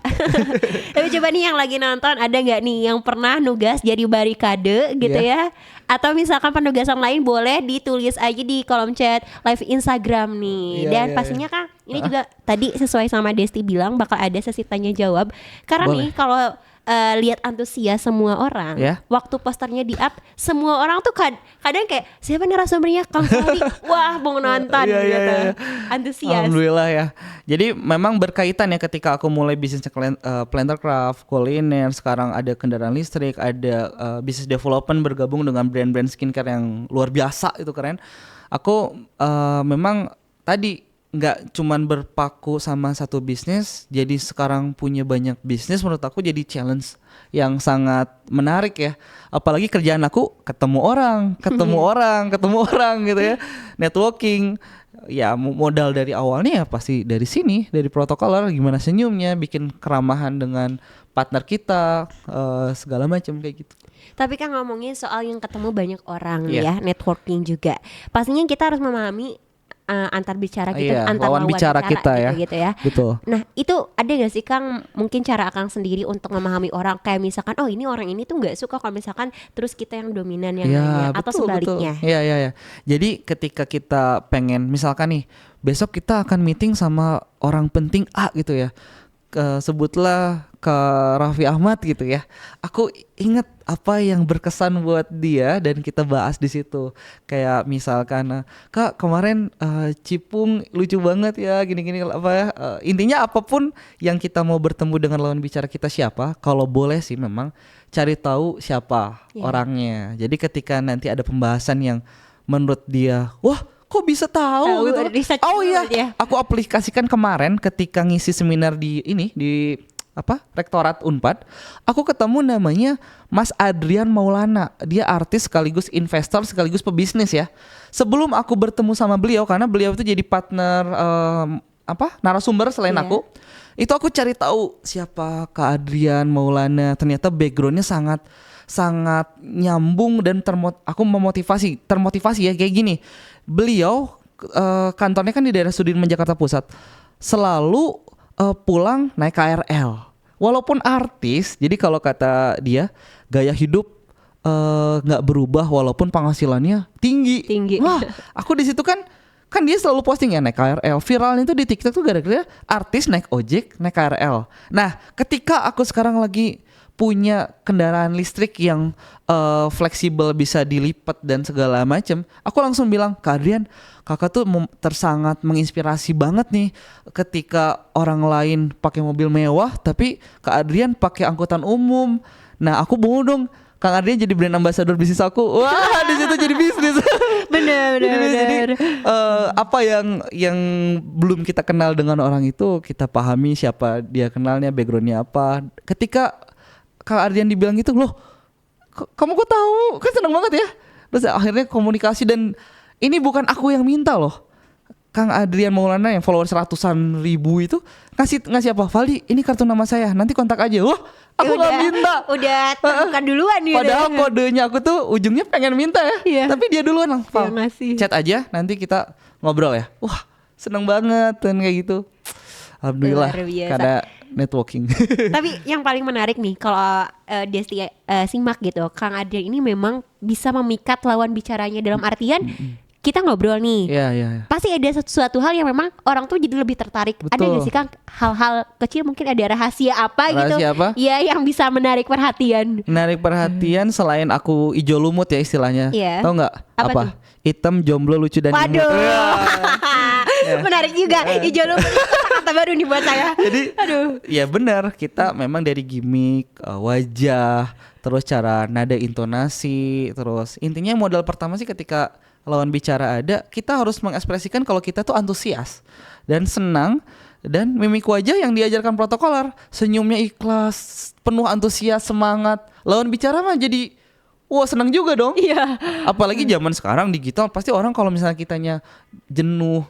Tapi coba nih yang lagi nonton ada nggak nih yang pernah nugas jadi barikade gitu ya? Atau misalkan penugasan lain boleh ditulis aja di kolom chat live Instagram nih. Iya, Dan iya, pastinya Kang, ini juga tadi sesuai sama Desti bilang bakal ada sesi tanya jawab. Karena Boleh. nih kalau lihat antusias semua orang, Ya. waktu posternya di up, semua orang tuh kadang kayak siapa nih narasumbernya Kang Fali, wah mau nonton Iya, iya, gitu, iya. antusias. Alhamdulillah ya. Jadi memang berkaitan ya ketika aku mulai bisnis Plantercraft, kuliner, sekarang ada kendaraan listrik, ada bisnis development bergabung dengan brand-brand skincare yang luar biasa, itu keren. Aku memang tadi nggak cuman berpaku sama satu bisnis, jadi sekarang punya banyak bisnis. Menurut aku jadi challenge yang sangat menarik ya. Apalagi kerjaan aku ketemu orang gitu ya, networking. Ya modal dari awalnya ya pasti dari sini, dari protokoler, gimana senyumnya, bikin keramahan dengan partner kita, segala macam kayak gitu. Tapi kan ngomongin soal yang ketemu banyak orang Iya. ya, networking juga. Pastinya kita harus memahami antar bicara gitu, Iya, antar lawan bicara kita ya. gitu ya. Betul. Nah itu ada gak sih Kang mungkin cara Akang sendiri untuk memahami orang, kayak misalkan oh ini orang ini tuh nggak suka kalau misalkan terus kita yang dominan yang nanya, atau sebaliknya. Iya. Jadi ketika kita pengen, misalkan nih besok kita akan meeting sama orang penting A gitu ya, sebutlah ke Raffi Ahmad gitu ya. Aku ingat apa yang berkesan buat dia dan kita bahas di situ. Kayak misalkan, Kak kemarin Cipung lucu banget ya, gini-gini apa ya. Intinya apapun yang kita mau bertemu dengan lawan bicara kita siapa, kalau boleh sih memang cari tahu siapa orangnya. Jadi ketika nanti ada pembahasan yang menurut dia, wah kok bisa tahu gitu. Research Oh dulu iya, ya. aku aplikasikan kemarin ketika ngisi seminar di Rektorat Unpad. Aku ketemu namanya Mas Adrian Maulana. Dia artis sekaligus investor sekaligus pebisnis ya. Sebelum aku bertemu sama beliau, karena beliau itu jadi partner narasumber selain aku, itu aku cari tahu siapa Kak Adrian Maulana. Ternyata backgroundnya sangat nyambung dan aku termotivasi ya kayak gini. Beliau kantornya kan di daerah Sudirman Jakarta Pusat, selalu pulang naik KRL. Walaupun artis, jadi kalau kata dia gaya hidup nggak berubah walaupun penghasilannya tinggi. Wah, aku di situ kan dia selalu posting ya naik KRL. Viralnya itu di TikTok tuh gara-gara artis naik ojek, naik KRL. Nah, ketika aku sekarang lagi punya kendaraan listrik yang fleksibel, bisa dilipat dan segala macam, aku langsung bilang, Kak Adrian, kakak tuh sangat menginspirasi banget nih ketika orang lain pakai mobil mewah tapi Kak Adrian pakai angkutan umum. Nah aku mau dong Kang Adrian jadi brand ambassador bisnis aku. Wah di situ jadi bisnis. Benar. Jadi apa yang belum kita kenal dengan orang itu kita pahami siapa dia kenalnya, backgroundnya apa. Ketika Kang Adrian dibilang gitu, loh kamu kok tahu, kan seneng banget ya. Terus akhirnya komunikasi, dan ini bukan aku yang minta loh. Kang Adrian Maulana yang followers ratusan ribu itu ngasih apa? Vali, ini kartu nama saya, nanti kontak aja. Wah, aku nggak minta. Udah terbuka duluan gitu. Padahal kodenya aku tuh ujungnya pengen minta ya. Iya. Tapi dia duluan Dia ngasih. chat aja, nanti kita ngobrol ya. Wah, seneng banget dan kayak gitu. Alhamdulillah Luar biasa. karena networking. Tapi yang paling menarik nih kalau Desti simak gitu, Kang Adrian ini memang bisa memikat lawan bicaranya dalam artian kita ngobrol nih. Iya. Pasti ada suatu hal yang memang orang tuh jadi lebih tertarik. Betul. Ada gak sih Kang hal-hal kecil, mungkin ada rahasia apa gitu? Rahasia apa? Iya, yang bisa menarik perhatian. Menarik perhatian selain aku ijo lumut ya istilahnya. Iya. Tahu nggak Apa apa? tuh? Hitam, jomblo, lucu dan Waduh. imut. Menarik juga. Ijo lu kata baru nih buat saya. Jadi, aduh. ya benar, kita memang dari gimmick, wajah, terus cara nada intonasi, terus intinya modal pertama sih ketika lawan bicara ada, kita harus mengekspresikan kalau kita tuh antusias dan senang, dan mimik wajah yang diajarkan protokoler, senyumnya ikhlas, penuh antusias, semangat. Lawan bicara mah jadi wah seneng juga dong. Iya. Apalagi zaman sekarang digital, pasti orang kalau misalnya kitanya jenuh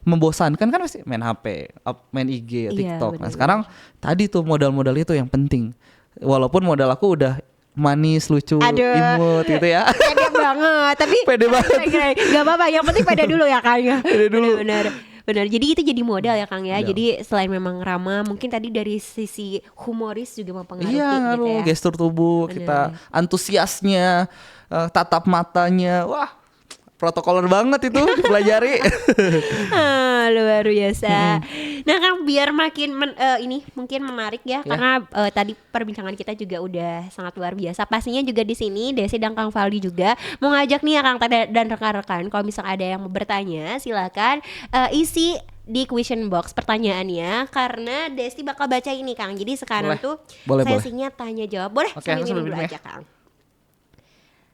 membosankan kan pasti main HP, main IG, Iya, TikTok. Nah benar-benar. sekarang tadi tuh modal-modal itu yang penting. Walaupun modal aku udah manis, lucu, Aduh. imut gitu ya. Pede banget, tapi Pede banget. keren. Gak apa-apa, yang penting pede dulu ya Kang ya. Pede dulu. Benar. Jadi itu jadi modal ya Kang ya. Modal. Jadi selain memang ramah, mungkin tadi dari sisi humoris juga mempengaruhi Iya, gitu ngaruh. ya. Gestur tubuh Bener. kita, antusiasnya, tatap matanya, wah protokoler banget itu dipelajari. Luar biasa. Nah Kang, biar makin ini mungkin menarik ya, karena tadi perbincangan kita juga udah sangat luar biasa. Pastinya juga di sini Desi dan Kang Valdi juga mau ngajak nih ya Kang Tete dan rekan-rekan, kalau misalnya ada yang mau bertanya silakan isi di question box pertanyaannya, karena Desi bakal baca ini Kang. Jadi sekarang tuh Boleh. sesinya tanya jawab. Boleh, Oke, sambil langsung minum dulu minum ya. aja Kang.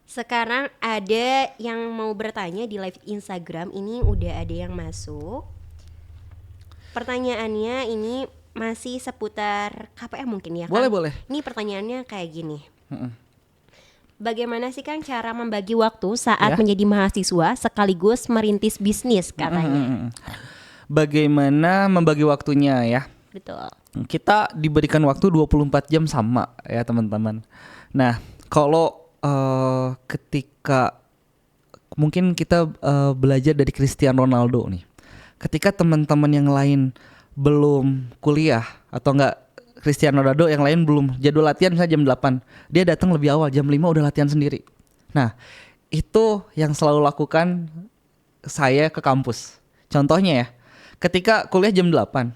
Sekarang ada yang mau bertanya di live Instagram, ini udah ada yang masuk. Pertanyaannya ini masih seputar KPM mungkin ya Kang? Boleh. Ini pertanyaannya kayak gini. Mm-mm. Bagaimana sih Kang cara membagi waktu saat Ya. menjadi mahasiswa sekaligus merintis bisnis katanya? Bagaimana membagi waktunya ya? Betul. Kita diberikan waktu 24 jam sama ya teman-teman. Nah kalau ketika mungkin kita belajar dari Cristiano Ronaldo nih, ketika teman-teman yang lain belum kuliah atau enggak Cristiano Ronaldo yang lain belum jadwal latihan misalnya jam 8, dia datang lebih awal jam 5 udah latihan sendiri. Nah itu yang selalu lakukan saya ke kampus. Contohnya ya, ketika kuliah jam 8,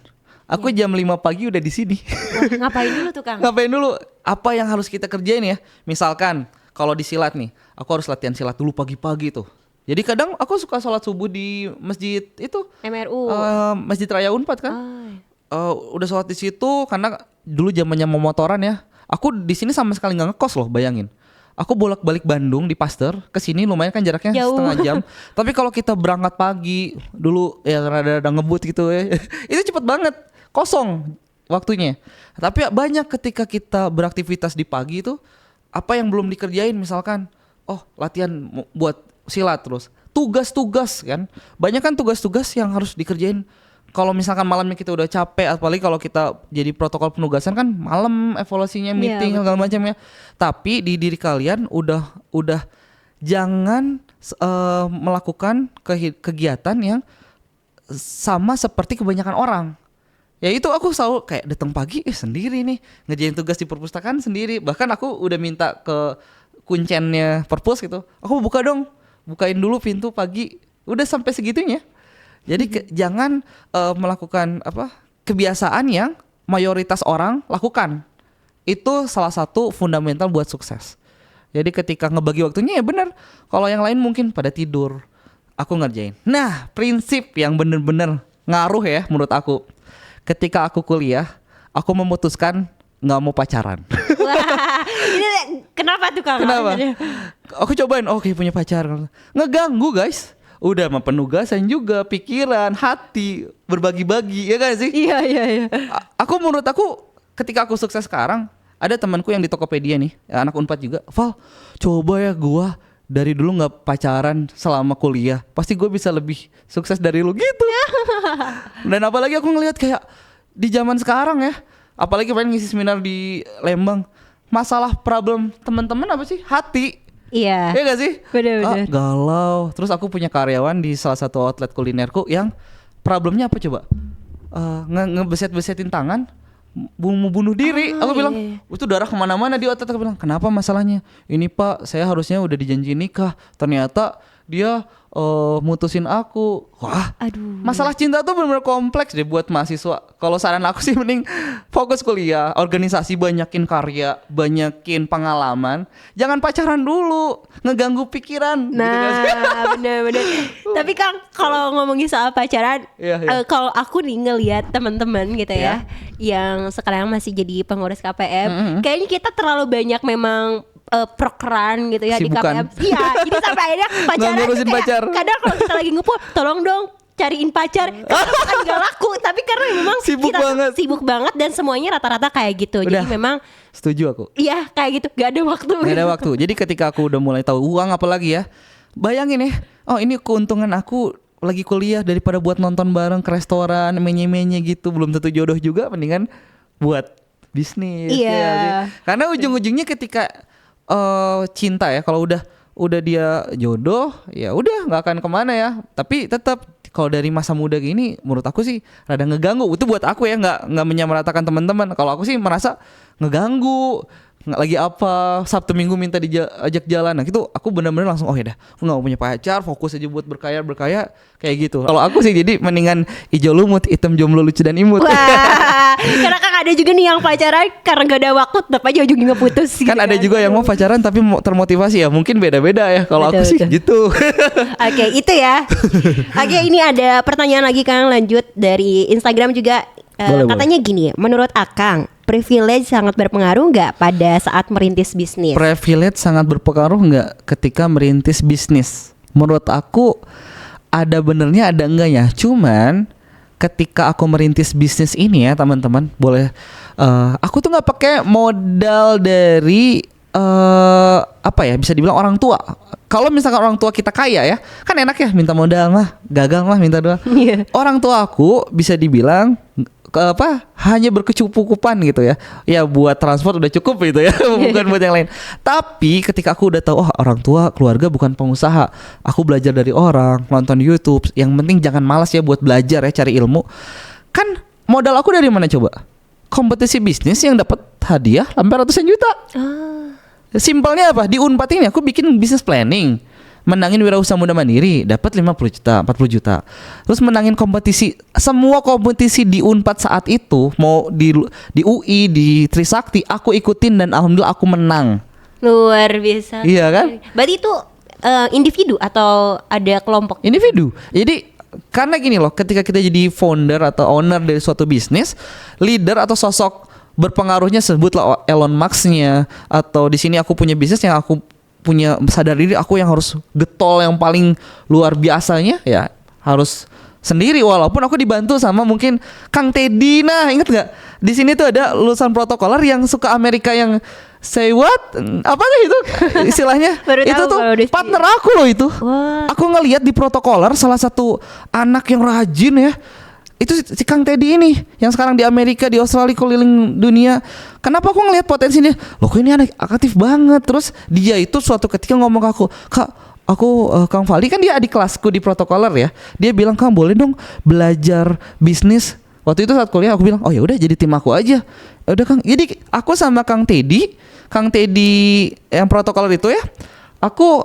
aku jam 5 pagi udah di sini. Wah, ngapain dulu tuh Kang? Ngapain dulu? Apa yang harus kita kerjain ya? Misalkan kalau di silat nih, aku harus latihan silat dulu pagi-pagi tuh. Jadi kadang aku suka sholat subuh di masjid itu, MRU. Masjid Raya Unpad kan. Udah sholat di situ karena dulu zamannya memotoran ya. Aku di sini sama sekali nggak ngekos loh, bayangin. Aku bolak-balik Bandung di Pasteur ke sini lumayan kan jaraknya Jauh. setengah jam. Tapi kalau kita berangkat pagi dulu ya rada ngebut gitu ya, itu cepet banget, kosong waktunya. Tapi banyak ketika kita beraktivitas di pagi itu apa yang belum dikerjain, misalkan latihan buat silat, terus tugas-tugas kan. Banyak kan tugas-tugas yang harus dikerjain. Kalau misalkan malamnya kita udah capek, apalagi kalau kita jadi protokol penugasan kan malam evaluasinya, meeting segala macamnya. Tapi di diri kalian udah jangan melakukan kegiatan yang sama seperti kebanyakan orang. Ya itu aku selalu kayak datang pagi sendiri nih, ngerjain tugas di perpustakaan sendiri. Bahkan aku udah minta ke kuncennya perpus gitu, aku bukain dulu pintu pagi. Udah sampai segitunya. Jadi jangan melakukan kebiasaan yang mayoritas orang lakukan. Itu salah satu fundamental buat sukses. Jadi ketika ngebagi waktunya ya benar. Kalau yang lain mungkin pada tidur, aku ngerjain. Nah, prinsip yang bener-bener ngaruh ya menurut aku. Ketika aku kuliah, aku memutuskan nggak mau pacaran. Wah, ini kenapa tuh Kang? Kenapa? Aku cobain, oke punya pacar. Ngeganggu guys. Udah mah penugasan juga, pikiran, hati, berbagi-bagi, ya kan sih? Iya. Menurut aku, ketika aku sukses sekarang, ada temanku yang di Tokopedia nih, anak Unpad juga. Val, coba ya gua dari dulu nggak pacaran selama kuliah, pasti gue bisa lebih sukses dari lu gitu. Dan apalagi aku ngelihat kayak di zaman sekarang ya, apalagi pengen ngisi seminar di Lembang, masalah problem teman-teman apa sih? Hati. Iya. Iya gak sih? Bener-bener. Galau. Terus aku punya karyawan di salah satu outlet kulinerku yang problemnya apa coba? Ngebeset-besetin tangan, mau bunuh diri. Aku bilang, itu darah kemana-mana di otak. Aku bilang, kenapa masalahnya? Ini Pak, saya harusnya udah dijanji nikah. Ternyata dia mutusin aku. Wah, aduh. Masalah cinta tuh benar-benar kompleks deh buat mahasiswa. Kalau saran aku sih mending fokus kuliah, organisasi, banyakin karya, banyakin pengalaman. Jangan pacaran dulu, ngeganggu pikiran. Nah, gitu kan. bener-bener. Tapi Kang, kalau ngomongin soal pacaran, Iya. kalau aku nih ngelihat teman-teman gitu ya, yang sekarang masih jadi pengurus KPM, kayaknya kita terlalu banyak memang prokeran gitu ya Sibukan. di KPM. Iya, jadi sampai akhirnya pacaran ngurusin tuh kayak, pacar. kadang kalau kita lagi ngumpul, tolong dong cariin pacar, kan gak laku tapi karena memang Sibuk kita tuh banget. sibuk banget dan semuanya rata-rata kayak gitu. Udah. Jadi memang Setuju aku. iya kayak gitu, gak ada waktu. Gak ada waktu. Jadi ketika aku udah mulai tahu uang apalagi ya, bayangin ya, oh ini keuntungan aku lagi kuliah daripada buat nonton bareng ke restoran, menye-menye gitu, belum tentu jodoh juga, mendingan buat bisnis. Iya. Ya sih? Karena ujung-ujungnya ketika cinta ya, kalau udah dia jodoh, ya udah nggak akan kemana ya. Tapi tetap kalau dari masa muda gini, menurut aku sih rada ngeganggu. Itu buat aku ya, nggak menyamaratakan teman-teman. Kalau aku sih merasa ngeganggu. Nggak lagi apa, Sabtu Minggu minta diajak jalan. Nah gitu aku benar-benar langsung oh ya dah, aku nggak mau punya pacar, fokus aja buat berkaya kayak gitu. Kalau aku sih jadi mendingan hijau lumut, hitam jomblo lucu dan imut. Wah, karena kan ada juga nih yang pacaran karena gak ada waktu tetap aja ujungnya putus gitu Kan ada juga yang mau pacaran tapi mau termotivasi ya, mungkin beda-beda ya. Kalau aku Betul, sih betul. gitu. Oke, itu ya. Oke, ini ada pertanyaan lagi Kang, lanjut dari Instagram juga. Boleh, Katanya gini, menurut Akang, privilege sangat berpengaruh nggak pada saat merintis bisnis? Privilege sangat berpengaruh nggak ketika merintis bisnis? Menurut aku ada benernya ada enggaknya. Cuman ketika aku merintis bisnis ini ya teman-teman, boleh aku tuh nggak pakai modal dari apa ya, bisa dibilang orang tua. Kalau misalkan orang tua kita kaya ya, kan enak ya minta modal mah, gagal mah minta doang. Iya. Orang tua aku bisa dibilang hanya berkecukupan gitu ya. Ya buat transport udah cukup gitu ya, bukan buat yang lain. Tapi ketika aku udah tahu oh orang tua keluarga bukan pengusaha, aku belajar dari orang, nonton YouTube. Yang penting jangan malas ya buat belajar ya, cari ilmu. Kan modal aku dari mana coba? Kompetisi bisnis yang dapat hadiah hampir ratusan juta. Simpelnya apa? Di Unpad ini aku bikin bisnis planning, menangin wirausaha muda mandiri, dapat 50 juta, 40 juta. Terus menangin kompetisi, semua kompetisi di Unpad saat itu, mau di UI, di Trisakti, aku ikutin dan alhamdulillah aku menang. Luar biasa. Iya kan? Berarti itu individu atau ada kelompok? Individu. Jadi karena gini loh, ketika kita jadi founder atau owner dari suatu bisnis, leader atau sosok berpengaruhnya sebutlah Elon Musk-nya, atau di sini aku punya bisnis yang aku punya sadar diri, aku yang harus getol yang paling luar biasanya ya harus sendiri, walaupun aku dibantu sama mungkin Kang Teddy. Nah inget nggak di sini tuh ada lulusan protokoler yang suka Amerika yang say what apa sih itu istilahnya. Baru itu tahu tuh kalau di sini. partner aku loh itu. Wah. Aku ngelihat di protokoler salah satu anak yang rajin ya, itu si Kang Teddy ini yang sekarang di Amerika, di Australia, keliling dunia. Kenapa aku ngelihat potensinya? Loh kok ini anak aktif banget. Terus dia itu suatu ketika ngomong ke aku, Kak, aku Kang Fali kan dia adik kelasku di protokoler ya. Dia bilang, Kang boleh dong belajar bisnis. Waktu itu saat kuliah aku bilang, oh ya udah jadi tim aku aja. Ya udah Kang. Jadi aku sama Kang Teddy yang protokoler itu ya, aku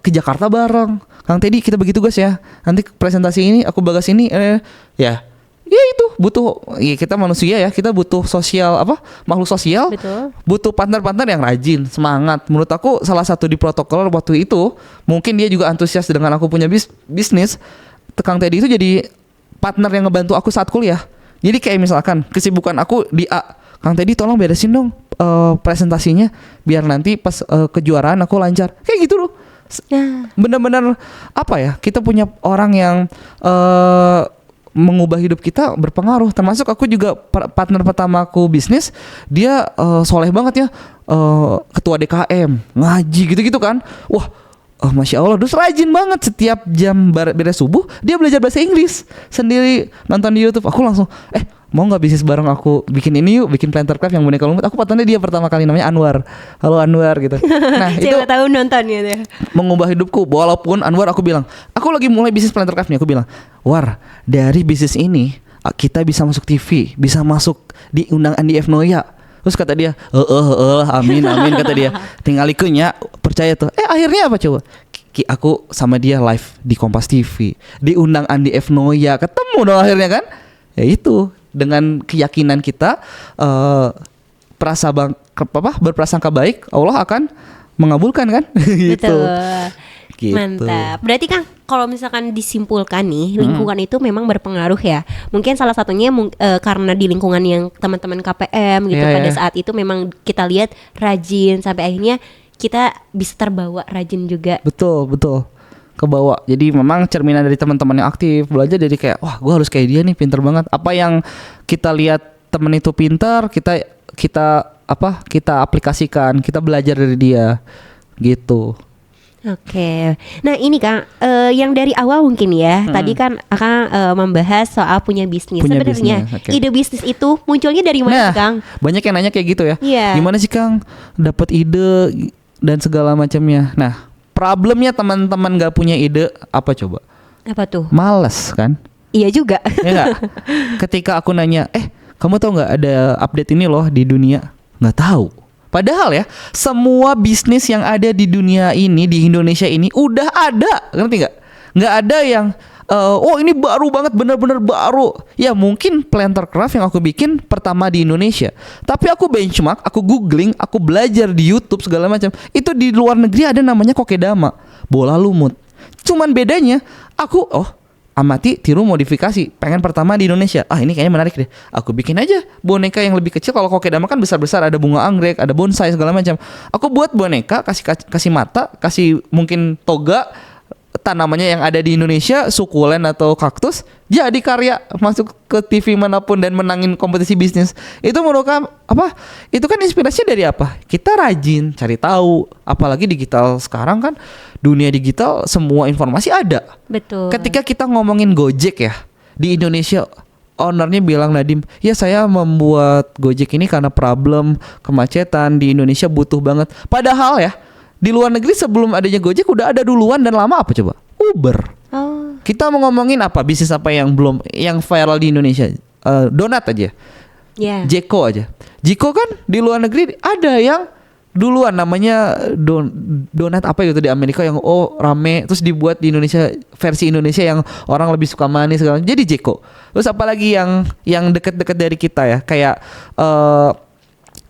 ke Jakarta bareng. Kang Teddy kita bagi tugas ya. Nanti presentasi ini aku bagas ini ya itu butuh ya, kita manusia ya, kita butuh sosial makhluk sosial. Betul. Butuh partner-partner yang rajin, semangat. Menurut aku salah satu di protokol waktu itu, mungkin dia juga antusias dengan aku punya bisnis. Kang Teddy itu jadi partner yang ngebantu aku saat kuliah. Jadi kayak misalkan kesibukan aku di A, Kang Teddy tolong beresin dong presentasinya biar nanti pas kejuaraan aku lancar. Kayak gitu loh. Benar-benar apa ya, kita punya orang yang mengubah hidup kita berpengaruh. Termasuk aku juga partner pertama aku bisnis, dia soleh banget ya, ketua DKM, ngaji gitu-gitu kan. Wah, Masya Allah, terus rajin banget. Setiap jam beres subuh dia belajar bahasa Inggris sendiri, nonton di YouTube. Aku langsung mau nggak bisnis bareng aku, bikin ini yuk, bikin planter craft yang boneka lumut. Aku partnernya dia pertama kali, namanya Anwar. Halo Anwar gitu. Nah itu Siapa tahu nonton gitu. mengubah hidupku. Walaupun Anwar aku bilang, aku lagi mulai bisnis planter craft nih. Aku bilang, War, dari bisnis ini kita bisa masuk TV, bisa masuk diundang Andi F. Noya. Terus kata dia, amin kata dia. Tinggal ikunya, percaya tuh. Akhirnya apa coba? Aku sama dia live di Kompas TV, diundang Andi F. Noya, ketemu dong akhirnya kan? Ya itu, dengan keyakinan kita berprasangka baik, Allah akan mengabulkan kan? Gitu. Betul. Gitu. Mantap. Berarti Kang, kalau misalkan disimpulkan nih, lingkungan itu memang berpengaruh ya. Mungkin salah satunya karena di lingkungan yang teman-teman KPM gitu, pada saat itu memang kita lihat rajin sampai akhirnya kita bisa terbawa rajin juga. Betul. kebawa. Jadi memang cerminan dari teman-teman yang aktif, belajar dari kayak wah gue harus kayak dia nih, pinter banget. Apa yang kita lihat temen itu pinter, kita aplikasikan, kita belajar dari dia gitu. Oke, nah ini Kang, yang dari awal mungkin ya, tadi kan Akang membahas soal punya bisnis. Punya Sebenarnya bisnis, oke. ide bisnis itu munculnya dari mana Nah, Kang? banyak yang nanya kayak gitu ya. Iya. Gimana sih Kang dapat ide dan segala macamnya. Nah, problemnya teman-teman gak punya ide apa coba? Apa tuh? Males kan? Iya juga. Ya nggak? Ketika aku nanya, kamu tahu nggak ada update ini loh di dunia? Nggak tahu. Padahal ya, semua bisnis yang ada di dunia ini, di Indonesia ini udah ada, ngerti nggak? Nggak ada yang, ini baru banget, bener-bener baru. Ya mungkin Plantercraft yang aku bikin pertama di Indonesia. Tapi aku benchmark, aku googling, aku belajar di YouTube segala macam. Itu di luar negeri ada namanya kokedama, bola lumut. Cuman bedanya, aku amati, tiru, modifikasi. Pengen pertama di Indonesia. Ini kayaknya menarik deh. Aku bikin aja boneka yang lebih kecil. Kalau kokedama kan besar-besar, ada bunga anggrek, ada bonsai segala macam. Aku buat boneka, kasih mata, kasih mungkin toga, tanamannya yang ada di Indonesia, sukulen atau kaktus, jadi karya, masuk ke TV manapun dan menangin kompetisi bisnis. Itu menurut kamu apa? Itu kan inspirasinya dari apa? Kita rajin cari tahu, apalagi digital sekarang kan, dunia digital semua informasi ada. Betul. Ketika kita ngomongin Gojek ya, di Indonesia ownernya bilang, Nadim, ya saya membuat Gojek ini karena problem kemacetan di Indonesia butuh banget. Padahal ya, di luar negeri sebelum adanya Gojek udah ada duluan dan lama apa coba? Uber. Oh. Kita mau ngomongin apa? Bisnis apa yang viral di Indonesia? Donat aja. Ya. Jeko aja. Jeko kan di luar negeri ada yang duluan, namanya donat apa gitu di Amerika yang rame, terus dibuat di Indonesia versi Indonesia yang orang lebih suka manis segala. Jadi Jeko. Terus apalagi yang deket-deket dari kita ya, kayak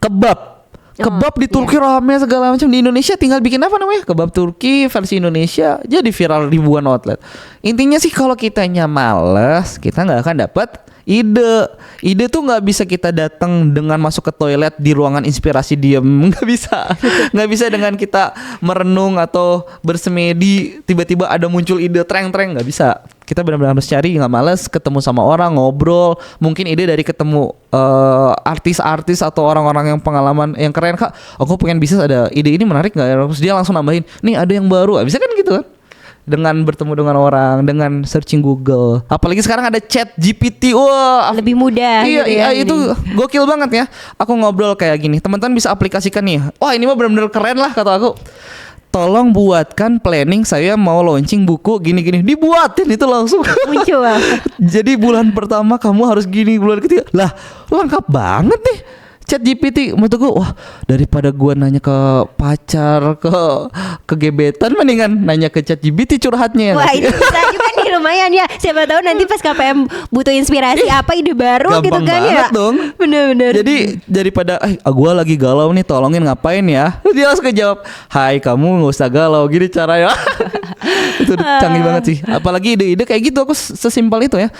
kebab. Kebab di Turki rame segala macam. Di Indonesia tinggal bikin apa namanya? Kebab Turki versi Indonesia, jadi viral ribuan outlet. Intinya sih kalau kitanya males, kita nggak akan dapat ide. Ide tuh nggak bisa kita datang dengan masuk ke toilet di ruangan inspirasi diem, nggak bisa. Nggak bisa dengan kita merenung atau bersemedi tiba-tiba ada muncul ide treng-treng, nggak bisa. Kita benar-benar harus cari, nggak males, ketemu sama orang, ngobrol. Mungkin ide dari ketemu artis-artis atau orang-orang yang pengalaman yang keren. Kak, aku pengen bisnis, ada ide ini menarik nggak? Terus dia langsung nambahin, nih ada yang baru. Bisa kan gitu kan? Dengan bertemu dengan orang, dengan searching Google. Apalagi sekarang ada chat GPT. Wah, lebih mudah. Iya, gitu ya, itu gokil banget ya. Aku ngobrol kayak gini, teman-teman bisa aplikasikan nih. Wah, ini mah benar-benar keren lah kata aku. Tolong buatkan planning, saya mau launching buku gini-gini. Dibuatin itu langsung muncul. Jadi bulan pertama kamu harus gini, bulan ketiga. Lah, lengkap banget nih. Chat GPT, menurut gue, wah, daripada gue nanya ke pacar, ke gebetan, mendingan nanya ke Chat GPT curhatnya. Wah, itu bisa juga nih, lumayan ya. Siapa tahu nanti pas KPM butuh inspirasi apa ide baru gitu Gampang kan ya. banget dong. Bener-bener. Jadi daripada gue lagi galau nih, tolongin ngapain ya, dia langsung jawab, hai kamu gak usah galau, gini caranya. Itu canggih banget sih. Apalagi ide-ide kayak gitu, aku sesimpel itu ya.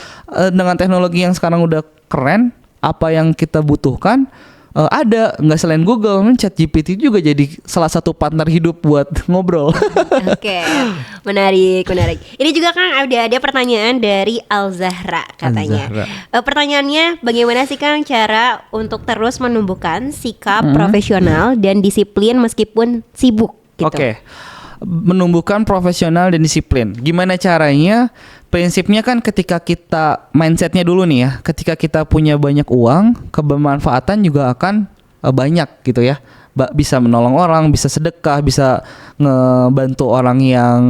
Dengan teknologi yang sekarang udah keren, apa yang kita butuhkan ada, nggak selain Google, Chat GPT juga jadi salah satu partner hidup buat ngobrol. Oke, menarik. Ini juga kan ada pertanyaan dari Al Zahra katanya. Pertanyaannya, bagaimana sih Kang cara untuk terus menumbuhkan sikap profesional dan disiplin meskipun sibuk gitu? Oke. Menumbuhkan profesional dan disiplin. Gimana caranya? Prinsipnya kan ketika kita mindsetnya dulu nih ya, ketika kita punya banyak uang, kebermanfaatan juga akan banyak gitu ya. Bisa menolong orang, bisa sedekah, bisa ngebantu orang yang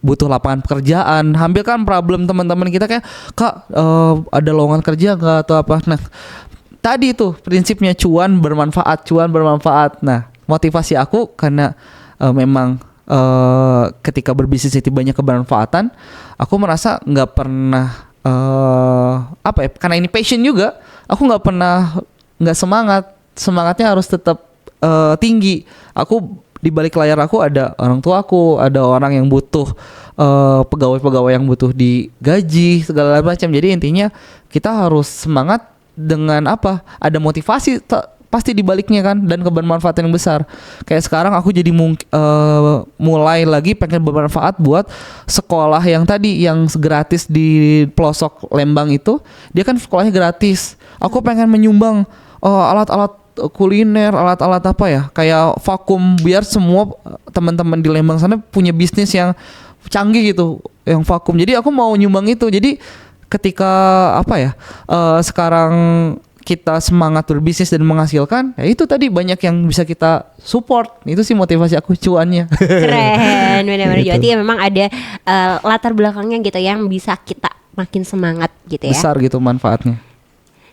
butuh lapangan pekerjaan. Hampir kan problem teman-teman kita kayak, Kak, ada lowongan kerja nggak atau apa. Nah, tadi tuh prinsipnya cuan bermanfaat. Nah, motivasi aku karena memang ketika berbisnis itu banyak kebermanfaatan, aku merasa nggak pernah karena ini passion juga, aku nggak pernah nggak semangatnya harus tetap tinggi. Aku di balik layar aku ada orang tua aku, ada orang yang butuh pegawai-pegawai yang butuh digaji segala macam. Jadi intinya kita harus semangat dengan apa? Ada motivasi pasti dibaliknya kan, dan kebermanfaatan yang besar. Kayak sekarang aku jadi mulai lagi pengen bermanfaat buat sekolah yang tadi yang gratis di pelosok Lembang itu, dia kan sekolahnya gratis. Aku pengen menyumbang alat-alat kuliner, alat-alat apa ya, kayak vakum, biar semua teman-teman di Lembang sana punya bisnis yang canggih gitu, yang vakum. Jadi aku mau nyumbang itu. Jadi ketika sekarang kita semangat berbisnis dan menghasilkan, ya itu tadi banyak yang bisa kita support. Itu sih motivasi aku, cuannya. Keren, benar-benar. Gitu. Jadi ya memang ada latar belakangnya gitu yang bisa kita makin semangat gitu ya. Besar gitu manfaatnya.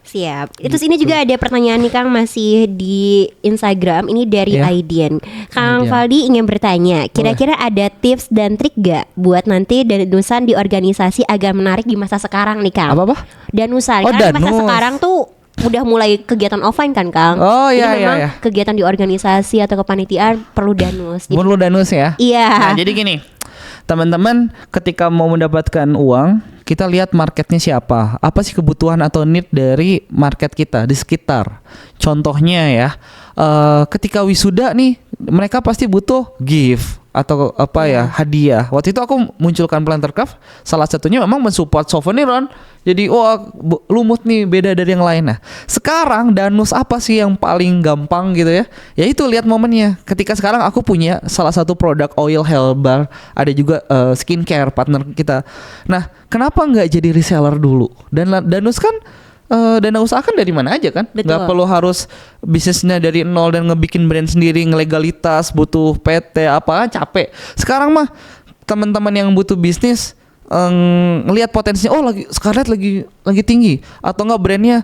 Siap. Terus ini juga ada pertanyaan nih Kang, masih di Instagram. Ini dari Ya. Aidin. Kang Aidin. Valdi ingin bertanya, kira-kira ada tips dan trik gak buat nanti danusan di organisasi agar menarik di masa sekarang nih Kang? Apa? Danusan. Oh, Karena masa danus. sekarang tuh udah mulai kegiatan offline kan Kang? Oh, Jadi iya, iya, memang iya. kegiatan di organisasi atau kepanitiaan perlu danus. Jadi- Perlu danus ya. Iya. Nah, jadi gini, teman-teman ketika mau mendapatkan uang, kita lihat marketnya siapa, apa sih kebutuhan atau need dari market kita di sekitar. Contohnya ya, ketika wisuda nih, mereka pasti butuh gift atau apa ya, hadiah. Waktu itu aku munculkan Planter Craft, salah satunya memang mensupport souvenir Ron. Jadi lumut nih, beda dari yang lain. Nah sekarang danus apa sih yang paling gampang gitu ya? Ya itu, lihat momennya. Ketika sekarang aku punya salah satu produk oil herbal, ada juga skincare partner kita. Nah kenapa nggak jadi reseller dulu? Dan danus kan dana usaha kan dari mana aja kan? Betul. Nggak perlu harus bisnisnya dari nol dan ngebikin brand sendiri, ngelegalitas, butuh PT apa, capek. Sekarang mah teman-teman yang butuh bisnis ngelihat potensinya, lagi Scarlett lagi tinggi, atau enggak brandnya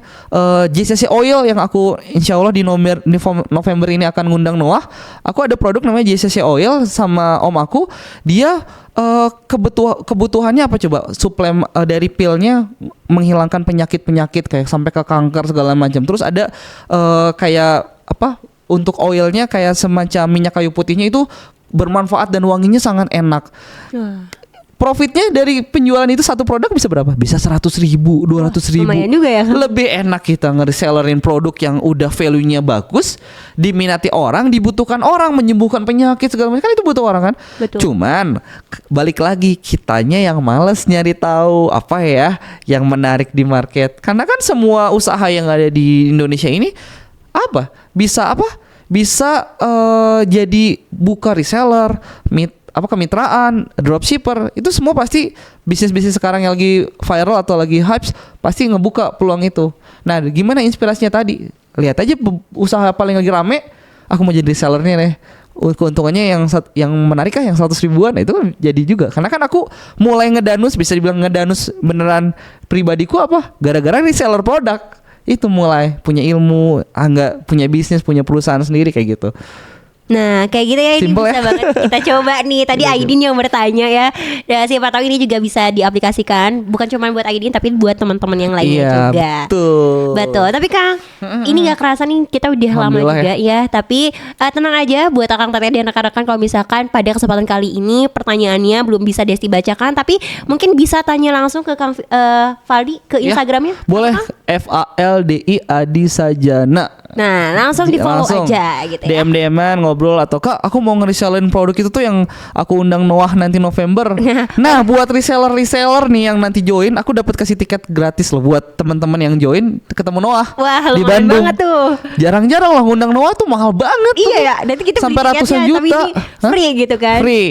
JCC Oil yang aku insya Allah di November ini akan ngundang Noah. Aku ada produk namanya JCC Oil sama om aku, dia kebutuhannya apa coba, suplemen dari pilnya menghilangkan penyakit kayak sampai ke kanker segala macam. Terus ada kayak apa, untuk oilnya kayak semacam minyak kayu putihnya, itu bermanfaat dan wanginya sangat enak. Profitnya dari penjualan itu satu produk bisa berapa? Bisa 100.000, 200.000. lumayan juga ya. Lebih enak kita ngeresellerin produk yang udah value-nya bagus, diminati orang, dibutuhkan orang, menyembuhkan penyakit segala macam, kan itu butuh orang kan. Betul. Cuman balik lagi, kitanya yang males nyari tahu apa ya yang menarik di market. Karena kan semua usaha yang ada di Indonesia ini bisa jadi buka reseller, kemitraan, dropshipper, itu semua pasti bisnis-bisnis sekarang yang lagi viral atau lagi hype pasti ngebuka peluang itu. Nah, gimana inspirasinya tadi? Lihat aja usaha paling lagi rame, aku mau jadi resellernya nih. Keuntungannya yang menarik yang 100 ribuan, itu kan jadi juga. Karena kan aku mulai ngedanus, bisa dibilang ngedanus beneran pribadiku gara-gara reseller produk. Itu mulai punya ilmu, nggak punya bisnis, punya perusahaan sendiri kayak gitu. Nah kayak gitu ya, ini Simple bisa ya? banget kita coba nih. Tadi Aidin yang bertanya ya. Dan siapa tahu ini juga bisa diaplikasikan, bukan cuma buat Aidin tapi buat teman-teman yang lainnya juga. Betul. Tapi Kang, ini gak kerasa nih kita udah lama Alhamdulillah juga ya. Tapi tenang aja buat Akang Teteh dan rekan-rekan, kalau misalkan pada kesempatan kali ini pertanyaannya belum bisa Desti bacakan, tapi mungkin bisa tanya langsung ke Kang Valdi ke Instagramnya. Boleh, FALDI Adi Sajana. Nah langsung di follow aja gitu ya. DM-an ngobrol, atau Kak aku mau nge-resellerin produk itu tuh yang aku undang Noah nanti November. Nah buat reseller nih yang nanti join, aku dapat kasih tiket gratis loh buat teman-teman yang join ketemu Noah. Wah di lumayan Bandung. banget tuh. Jarang-jarang lah ngundang Noah tuh, mahal banget tuh. Iya ya, nanti kita sampai beli ratusan tiketnya, tapi juta. ini free gitu kan. Free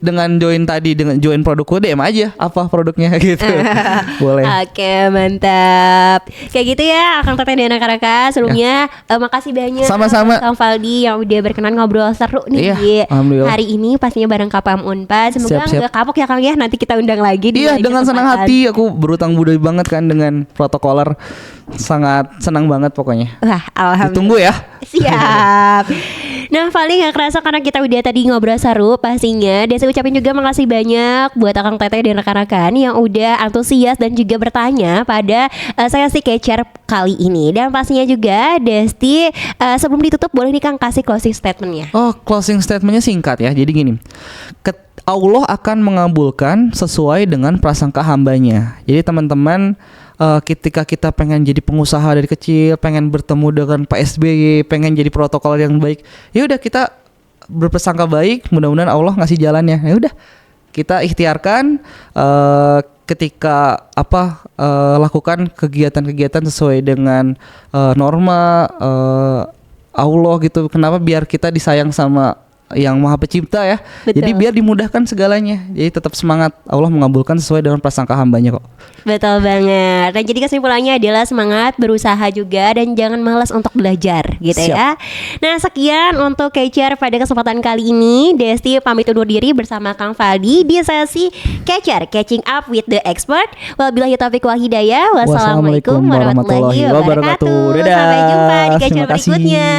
dengan join produkku, DM aja apa produknya gitu. Boleh. Oke mantap. Kayak gitu ya Akang Teteh dan rekan-rekan. Sebelumnya makasih banyak Sama-sama. Kang Valdi yang udah berkenan ngobrol seru nih Iya, di alhamdulillah. hari ini pastinya bareng KPM Unpad. Semoga Siap. nggak kapok ya Kang ya. Nanti kita undang lagi di Iya, lain dengan senang kesempatan. hati. Aku berutang budi banget kan dengan protokoler. Sangat senang banget pokoknya. Wah alhamdulillah. Ditunggu ya. Siap. Nah paling gak kerasa karena kita udah tadi ngobrol seru pastinya. Dan saya ucapin juga makasih banyak buat Akang Teteh dan rekan-rekan yang udah antusias dan juga bertanya pada saya si Kecer kali ini. Dan pastinya juga Desti, sebelum ditutup boleh nih Kang kasih closing statementnya. Oh, closing statementnya singkat ya. Jadi gini, Allah akan mengabulkan sesuai dengan prasangka hambanya. Jadi teman-teman ketika kita pengen jadi pengusaha dari kecil, pengen bertemu dengan Pak SBY, pengen jadi protokol yang baik, ya udah kita berprasangka baik, mudah-mudahan Allah ngasih jalannya. Ya udah kita ikhtiarkan, ketika lakukan kegiatan-kegiatan sesuai dengan norma Allah gitu. Kenapa? Biar kita disayang sama yang Maha Pencipta ya. Betul. Jadi biar dimudahkan segalanya. Jadi tetap semangat, Allah mengabulkan sesuai dengan prasangka hambanya kok. Betul banget. Dan jadi kesimpulannya adalah semangat, berusaha juga, dan jangan malas untuk belajar gitu Siap. ya. Nah, sekian untuk Catcher pada kesempatan kali ini. Desti pamit undur diri bersama Kang Faldi di sesi Catcher Catching Up with the Expert. Wabillahi taufiq wal hidayah. Wassalamualaikum warahmatullahi wabarakatuh. Dadah. Sampai jumpa di Catcher Terima kasih. berikutnya.